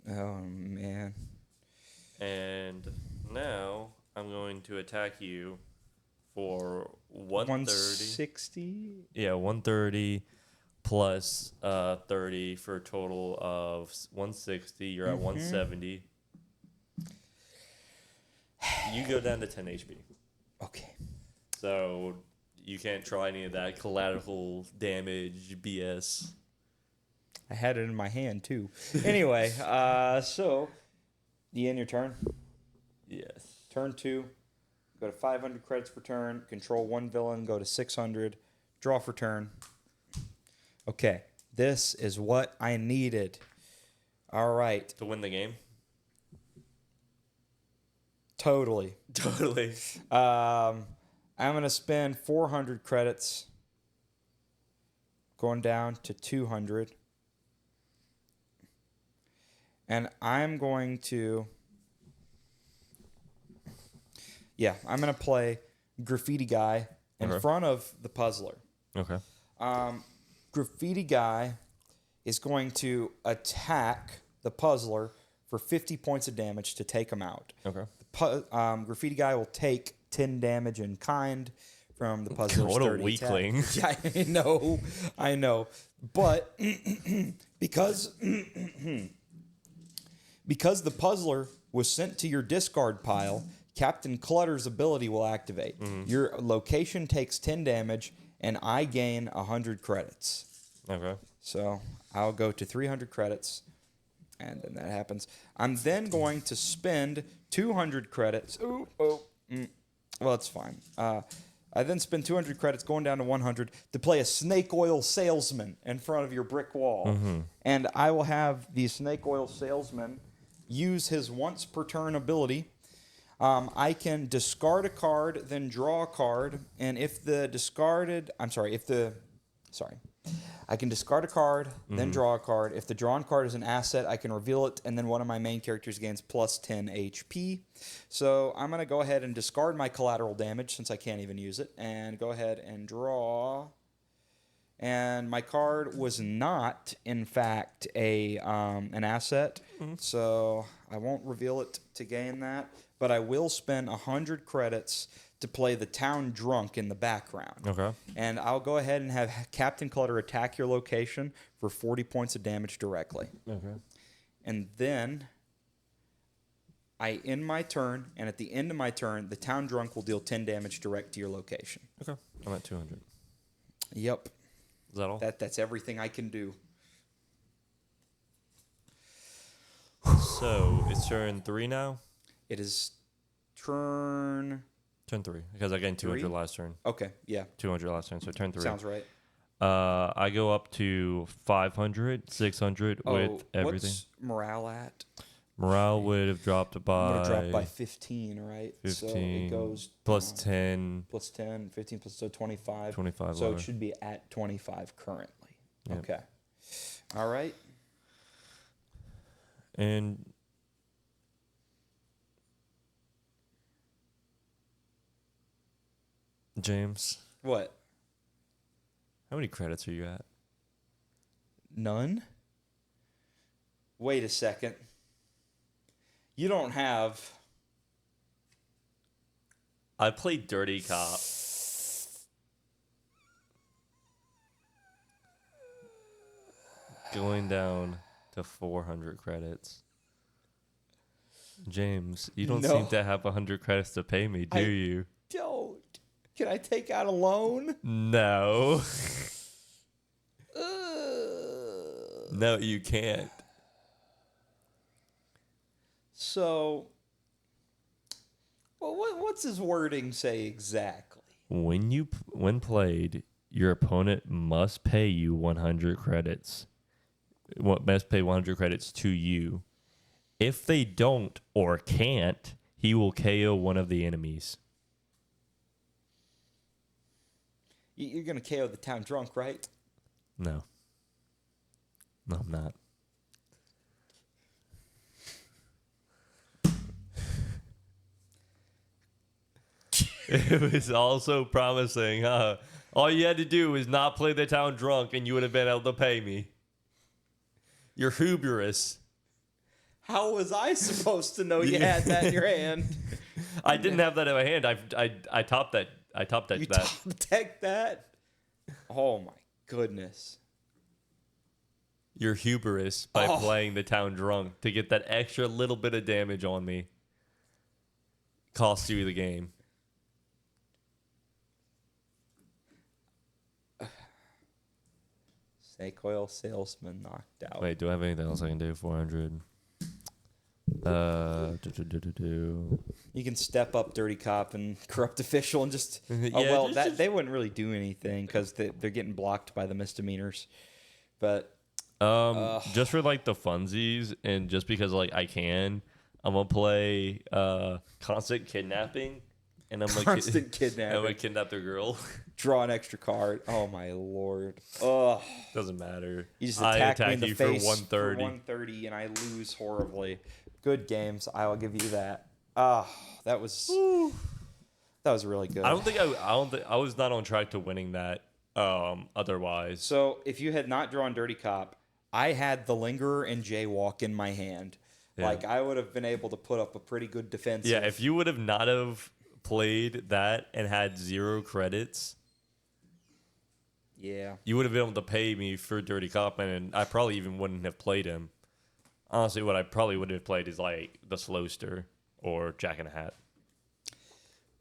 there. Oh man. And now I'm going to attack you for 130. 160? Yeah, 130 plus 30 for a total of 160. You're at 170. You go down to 10 HP. Okay. So you can't try any of that collateral damage BS. I had it in my hand too. Anyway, so you end your turn. Yes. Turn 2. Go to 500 credits per turn. Control 1 villain. Go to 600. Draw for turn. Okay. This is what I needed. All right. To win the game? Totally. Totally. I'm going to spend 400 credits. Going down to 200. And I'm going to... Yeah, I'm going to play Graffiti Guy in front of the Puzzler. Okay. Graffiti Guy is going to attack the Puzzler for 50 points of damage to take him out. Okay. Graffiti Guy will take 10 damage in kind from the Puzzler's What a 30 weakling. attack. Yeah, I know. But because the Puzzler was sent to your discard pile, Captain Clutter's ability will activate. Your location takes 10 damage, and I gain 100 credits. Okay. So I'll go to 300 credits, and then that happens. I'm then going to spend 200 credits. Well, it's fine. I then spend 200 credits going down to 100 to play a snake oil salesman in front of your brick wall. And I will have the snake oil salesman use his once per turn ability. I can discard a card, then draw a card, and I can discard a card, then draw a card. If the drawn card is an asset, I can reveal it, and then one of my main characters gains plus 10 HP. So I'm going to go ahead and discard my collateral damage, since I can't even use it, and go ahead and draw. And my card was not, in fact, an asset, so I won't reveal it to gain that. But I will spend 100 credits to play the town drunk in the background. Okay. And I'll go ahead and have Captain Clutter attack your location for 40 points of damage directly. Okay. And then I end my turn, and at the end of my turn, the town drunk will deal 10 damage direct to your location. Okay. I'm at 200. Yep. Is that all? That's everything I can do. So it's turn 3 now? It is turn 3, because I gained 200 last turn. Okay, yeah. 200 last turn, so turn 3. Sounds right. I go up to 500, 600 with everything. What's morale at? Morale would have dropped by... I'm going to drop by 15, right? 15. So it goes... Plus 10. Plus 10, 15, plus so 25. 25 So lower. it should be at 25 currently. Yep. Okay. All right. And... James, What? how many credits are you at? None? Wait a second. You don't have... I played Dirty Cop. Going down to 400 credits. James, you don't No. seem to have 100 credits to pay me, do you? Don't. Can I take out a loan? No. No, you can't. So, well, what's his wording say exactly? When played, your opponent must pay you 100 credits. Must pay 100 credits to you. If they don't or can't, he will KO one of the enemies. You're going to KO the town drunk, right? No. No, I'm not. It was also promising, all you had to do was not play the town drunk and you would have been able to pay me. You're hubris. How was I supposed to know you had that in your hand? I didn't have that in my hand. I topped that. I topped that. You top deck that? Oh my goodness. Your hubris by playing the town drunk to get that extra little bit of damage on me cost you the game. Snake oil salesman knocked out. Wait, do I have anything else I can do? 400. You can step up dirty cop and corrupt official and just Yeah, they wouldn't really do anything because they're getting blocked by the misdemeanors. But just for like the funsies and just because like I can, I'm gonna play constant kidnapping, and I'm like constant kidnapping. I'm gonna kidnap the girl. Draw an extra card. Oh my lord. Oh, doesn't matter. You just attack me in the you face for 130. For 130, and I lose horribly. Good games. I will give you that. That was really good. I don't think I was not on track to winning that. Otherwise, so if you had not drawn Dirty Cop, I had the Lingerer and Jaywalk in my hand. Yeah. Like I would have been able to put up a pretty good defense. Yeah, if you would have not have played that and had 0 credits, yeah, you would have been able to pay me for Dirty Cop, and I probably even wouldn't have played him. Honestly, what I probably would have played is like the Slowster or Jack in a Hat.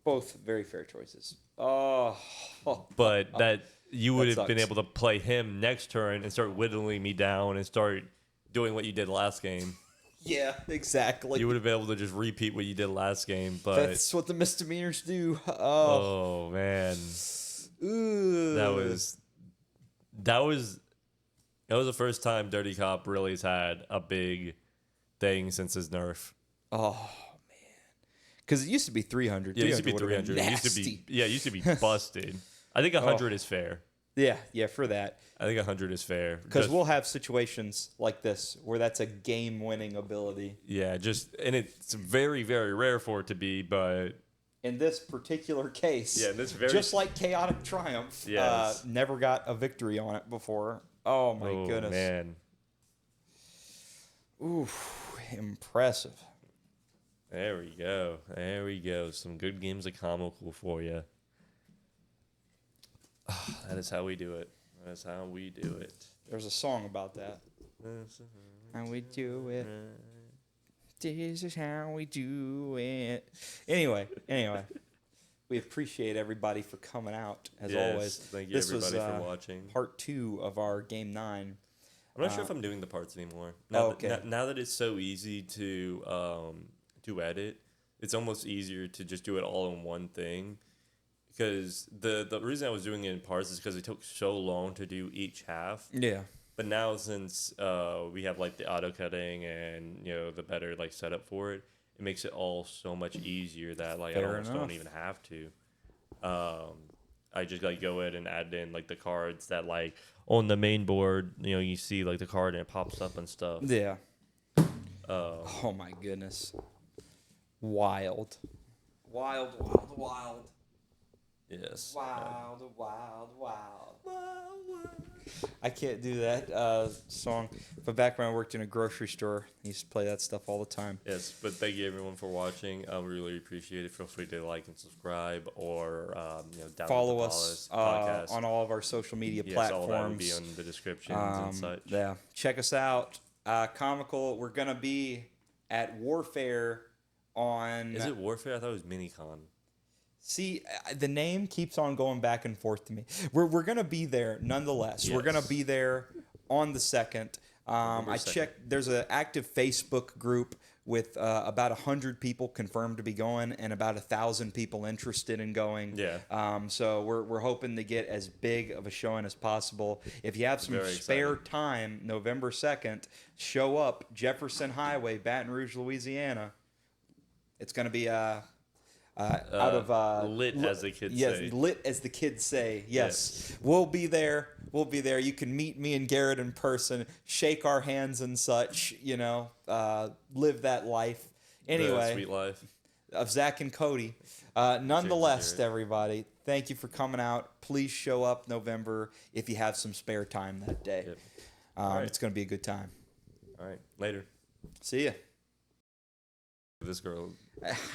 Both very fair choices. But that you would have sucks. been able to play him next turn and start whittling me down and start doing what you did last game. Yeah, exactly. You would have been able to just repeat what you did last game, but that's what the misdemeanors do. Oh man, ooh. That was the first time Dirty Cop really has had a big thing since his nerf. Oh man, because it used to be 300. Yeah, it used to be 300. It used to be busted. I think 100 is fair. Yeah, for that. I think 100 is fair. Because we'll have situations like this where that's a game-winning ability. Yeah, and it's very, very rare for it to be, but in this particular case, just like Chaotic Triumph, yes. Never got a victory on it before. Oh my goodness, man! Oof, impressive. There we go. Some good games of comical for you. That is how we do it. That's how we do it. There's a song about that. How we do it. This is how we do it. Anyway. We appreciate everybody for coming out, as always. Thank you, everybody, for watching. Part 2 of our Game 9. I'm not sure if I'm doing the parts anymore. Now that it's so easy to edit, it's almost easier to just do it all in one thing. Because the reason I was doing it in parts is because it took so long to do each half. Yeah. But now since we have like the auto cutting and the better like setup for it, it makes it all so much easier that like I almost don't even have to. I just like go in and add in like the cards that like on the main board, you see like the card and it pops up and stuff. Yeah. Oh my goodness. Wild. Yes. Wild. I can't do that song. But back when I worked in a grocery store, I used to play that stuff all the time. Yes, but thank you everyone for watching. We really appreciate it. Feel free to like and subscribe or download follow us on all of our social media platforms. All that will be on the descriptions and such. Yeah, check us out. Comical. We're gonna be at Warfare on. Is it Warfare? I thought it was Minicon. See, the name keeps on going back and forth to me. We're going to be there nonetheless. Yes. We're going to be there on the 2nd. I checked. There's an active Facebook group with about 100 people confirmed to be going and about 1,000 people interested in going. Yeah. So we're hoping to get as big of a showing as possible. If you have some Very spare exciting. time, November 2nd, show up, Jefferson Highway, Baton Rouge, Louisiana. It's going to be out of lit, as the kids yes, say. lit as the kids say. Yes, Yes. we'll be there. We'll be there. You can meet me and Garrett in person, shake our hands and such. Live that life. The Anyway, sweet life. of Zach and Cody. Nonetheless, Garrett. everybody, thank you for coming out. Please show up November if you have some spare time that day. Yep. Right. It's going to be a good time. All right. Later. See ya. This girl.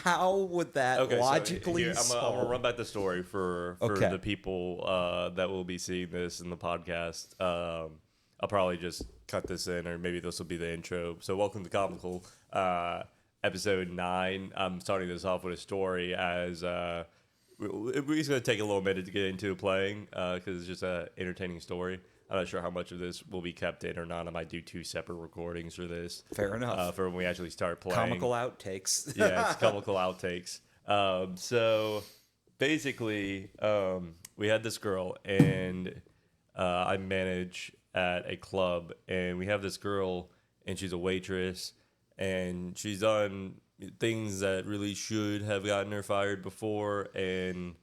How would that Okay, logically so here, I'm gonna run back the story for Okay. the people that will be seeing this in the podcast. I'll probably just cut this in, or maybe this will be the intro. So, welcome to Comical, episode 9. I'm starting this off with a story as we're just gonna take a little minute to get into playing because it's just an entertaining story. I'm not sure how much of this will be kept in or not. I might do 2 separate recordings for this. Fair enough. For when we actually start playing. Comical outtakes. Yeah, it's comical outtakes. So basically, we had this girl, and I manage at a club, and we have this girl, and she's a waitress, and she's done things that really should have gotten her fired before, and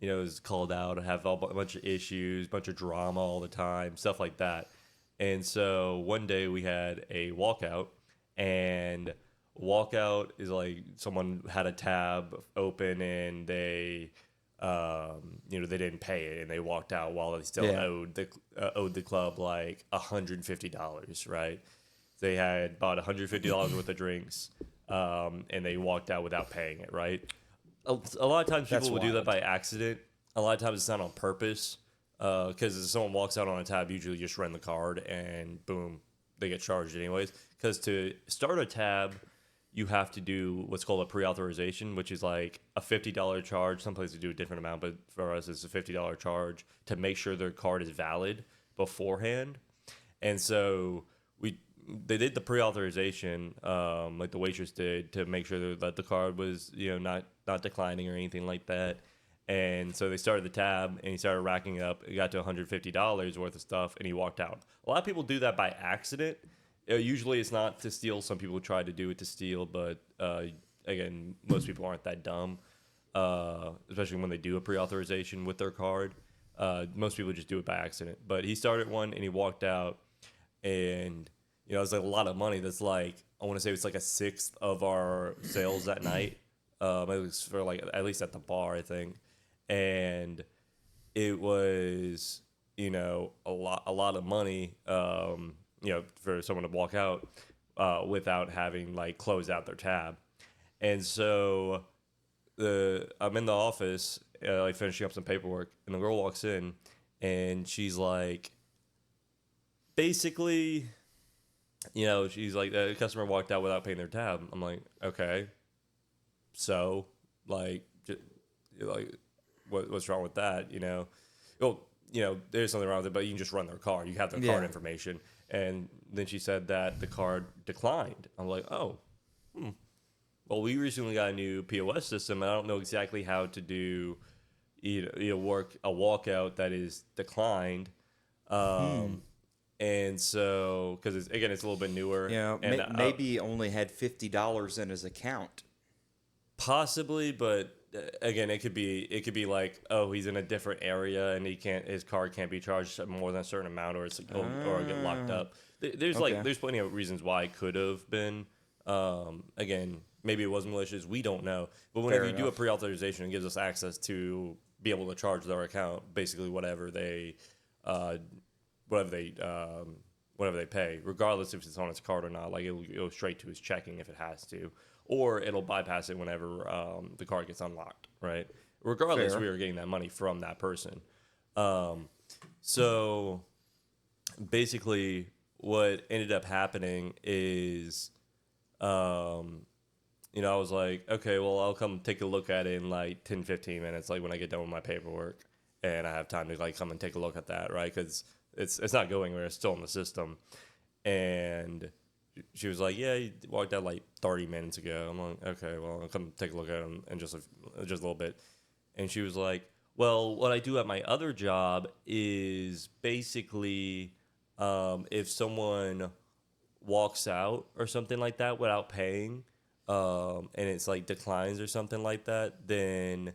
is called out, have a bunch of issues, bunch of drama all the time, stuff like that. And so one day we had a walkout, and walkout is like someone had a tab open and they they didn't pay it and they walked out while they still owed the club like $150, right? They had bought $150 worth of drinks, and they walked out without paying it, right? A lot of times people will do that by accident. A lot of times it's not on purpose, because if someone walks out on a tab, usually you just run the card and boom, they get charged anyways. Because to start a tab, you have to do what's called a pre-authorization, which is like a $50 charge. Some places do a different amount, but for us, it's a $50 charge to make sure their card is valid beforehand. And so they did the pre-authorization, like the waitress did, to make sure that the card was not declining or anything like that. And so they started the tab, and he started racking up. It got to $150 worth of stuff, and he walked out. A lot of people do that by accident. Usually it's not to steal. Some people try to do it to steal, but again, most people aren't that dumb, especially when they do a pre-authorization with their card. Most people just do it by accident. But he started one, and he walked out, and it was like a lot of money. That's like, I want to say it's like a sixth of our sales that night. It was for like, at least at the bar, I think. And it was, a lot of money, for someone to walk out without having like closed out their tab. And so I'm in the office, like finishing up some paperwork, and the girl walks in, and she's like, basically, she's like, the customer walked out without paying their tab. I'm like, okay, so what's wrong with that? Well, there's something wrong with it, but you can just run their card. You have their card information. And then she said that the card declined. I'm like, oh, well, we recently got a new POS system. And I don't know exactly how to do work a walkout that is declined. And so, because it's a little bit newer. And maybe he only had $50 in his account. Possibly, but again, it could be like, oh, he's in a different area and his card can't be charged more than a certain amount, or or get locked up. There's plenty of reasons why it could have been. Again, maybe it was malicious. We don't know. But whenever you do a pre-authorization, it gives us access to be able to charge their account, basically whatever they pay, regardless if it's on his card or not. Like, it'll go straight to his checking if it has to, or it'll bypass it whenever the card gets unlocked, right? Regardless, we are getting that money from that person. So basically what ended up happening is, I was like, okay, well, I'll come take a look at it in like 10, 15 minutes, like when I get done with my paperwork and I have time to like come and take a look at that, right? Because it's not going anywhere. It's still in the system. And she was like, yeah, you walked out like 30 minutes ago. I'm like, okay, well, I'll come take a look at him in just a little bit. And she was like, well, what I do at my other job is basically if someone walks out or something like that without paying, and it's like declines or something like that, then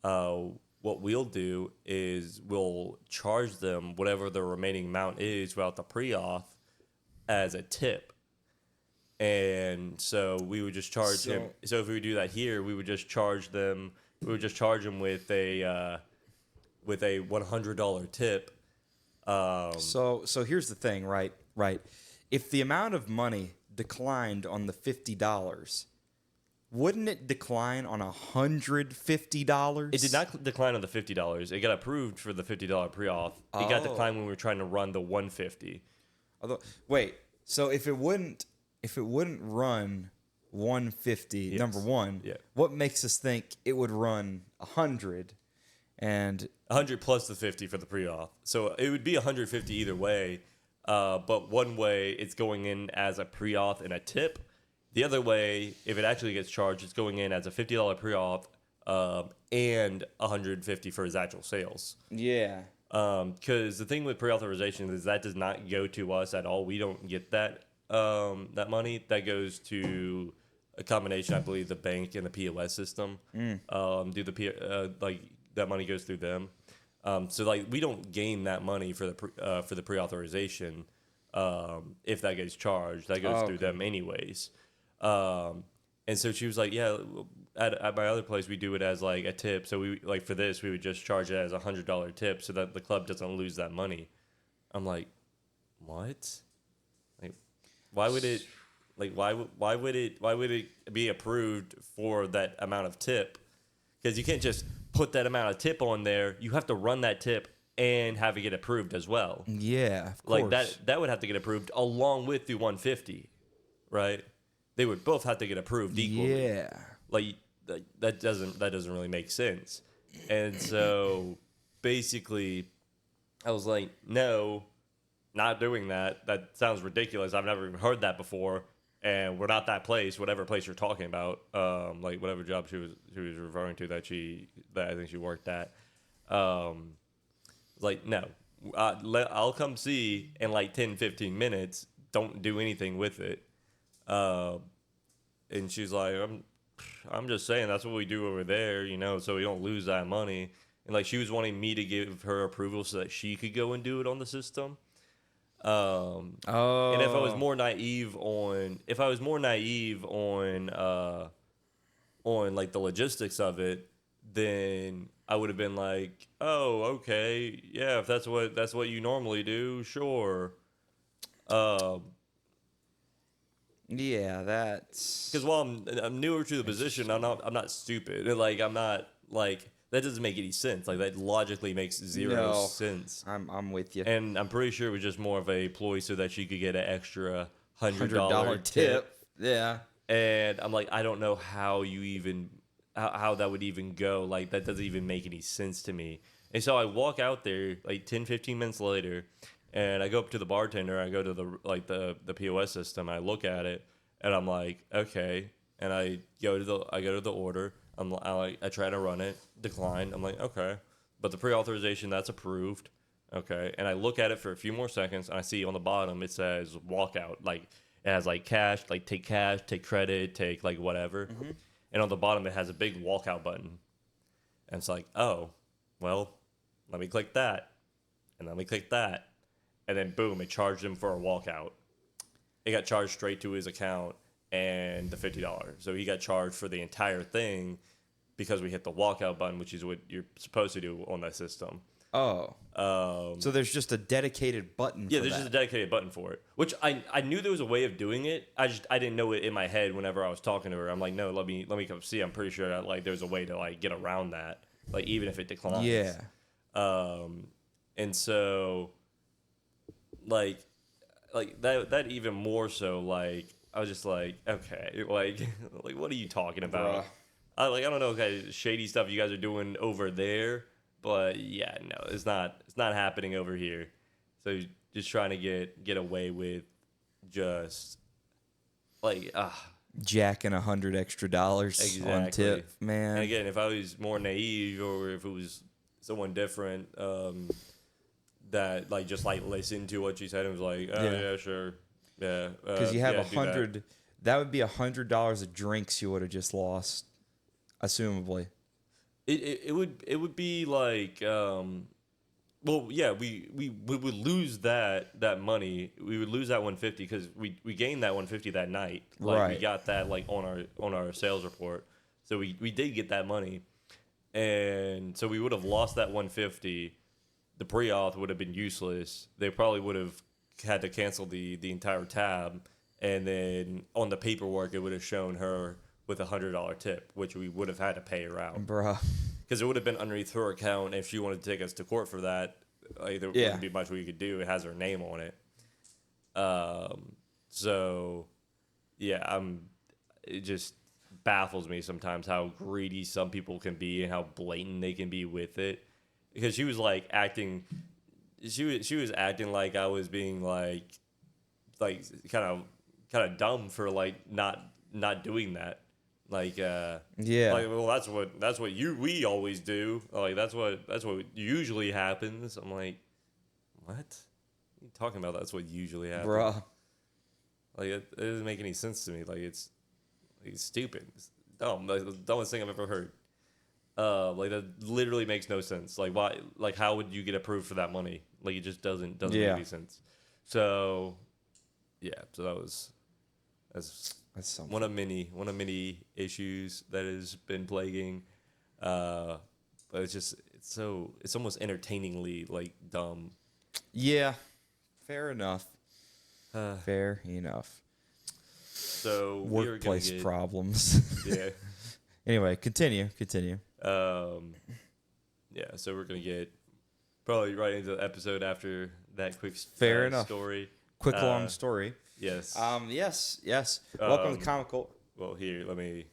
what we'll do is we'll charge them whatever the remaining amount is throughout the pre-auth as a tip. And so we would just charge him. So if we would do that here, we would just charge them. We would just charge them with a $100 tip. So here's the thing, right? Right. If the amount of money declined on the $50, wouldn't it decline on $150? It did not decline on the $50. It got approved for the $50 pre-auth. It got declined when we were trying to run the $150. Although, wait, so if it wouldn't run 150, Yes. number one, Yeah. what makes us think it would run 100? And 100 plus the 50 for the pre-auth. So it would be 150 either way. But one way it's going in as a pre-auth and a tip. The other way, if it actually gets charged, it's going in as a $50 pre-auth and 150 for his actual sales. yeah, Because the thing with pre-authorization is that does not go to us at all. We don't get that money. That goes to a combination, I believe, the bank and the POS system. Like that money goes through them. So like we don't gain that money for the pre-authorization if that gets charged. That goes through them anyways. And so she was like, yeah, at my other place, we do it as like a tip. So we like for this, we would just charge it as $100 tip so that the club doesn't lose that money. I'm like, what? Like, why would it? Like, why would it be approved for that amount of tip? Because you can't just put that amount of tip on there. You have to run that tip and have it get approved as well. yeah, of Like course. that would have to get approved along with the 150, right? They would both have to get approved equally. Yeah. Like that doesn't really make sense. And so basically I was like, no, not doing that. That sounds ridiculous. I've never even heard that before. And we're not that place, whatever place you're talking about, like whatever job she was referring to that I think she worked at. Like, no, I'll come see in like 10, 15 minutes. Don't do anything with it. And she's like, I'm just saying that's what we do over there, so we don't lose that money. And like she was wanting me to give her approval so that she could go and do it on the system. And if I was more naive on like the logistics of it, then I would have been like, oh, okay, yeah, if that's what you normally do, sure. Yeah, that's Because while I'm newer to the position, I'm not stupid. Like I'm not like that doesn't make any sense. Like that logically makes zero sense. I'm with you. And I'm pretty sure it was just more of a ploy so that she could get an extra $100 tip. Yeah. And I'm like, I don't know how how that would even go. Like that doesn't even make any sense to me. And so I walk out there like 10, 15 minutes later, and I go up to the bartender. I go to the POS system. I look at it, and I'm like, okay. And I go to the order. I try to run it, decline. I'm like, okay, but the pre-authorization that's approved, okay. And I look at it for a few more seconds, and I see on the bottom it says walkout. Like it has like cash, take credit, take like whatever. Mm-hmm. And on the bottom it has a big walkout button, and it's like, oh, well, let me click that, and let me click that. And then, boom, it charged him for a walkout. It got charged straight to his account and the $50. So he got charged for the entire thing because we hit the walkout button, which is what you're supposed to do on that system. Oh. So there's just a dedicated button for there's that. just a dedicated button for it, which I knew there was a way of doing it. I didn't know it in my head whenever I was talking to her. I'm like, no, let me come see. I'm pretty sure that like there's a way to like get around that, like even if it declines. Yeah. And so like that even more so, like I was just like, okay, like what are you talking about? I don't know, okay, shady stuff you guys are doing over there, but yeah, no, it's not happening over here. So just trying to get away with just like Jacking $100 extra on tip, man. And again, if I was more naive or if it was someone different that like just like listened to what she said and was like, oh yeah, sure, yeah, because you have yeah, 100. That would be $100 of drinks you would have just lost, assumably. It would be like well, yeah, we would lose that money. We would lose that 150 because we gained that 150 that night. Like Right. we got that like on our sales report. So we did get that money. And so we would have lost that 150. The pre-auth would have been useless. They probably would have had to cancel the entire tab, and then on the paperwork it would have shown her with $100 tip, which we would have had to pay her out. Bruh. Because it would have been underneath her account. If she wanted to take us to court for that, like, there wouldn't be much we could do. It has her name on it. So, yeah, it just baffles me sometimes how greedy some people can be and how blatant they can be with it. Because she was like acting, she was acting like I was being like kind of dumb for like not doing that. Like like, well, that's what we always do. Like that's what usually happens. I'm like, what? What are you talking about? That's what usually happens, Bruh. Like it doesn't make any sense to me. Like it's stupid. It's dumb. Like, the dumbest thing I've ever heard. Like that literally makes no sense. Like why? Like how would you get approved for that money? Like it just doesn't make any sense. So yeah. So that's one of many issues that has been plaguing. But it's almost entertainingly like dumb. Yeah, fair enough. Fair enough. So workplace problems. Yeah. Anyway, continue. Yeah. So we're gonna get probably right into the episode after that quick fair enough story. Quick long story. Yes. Yes. Welcome to Comical. Well, here, let me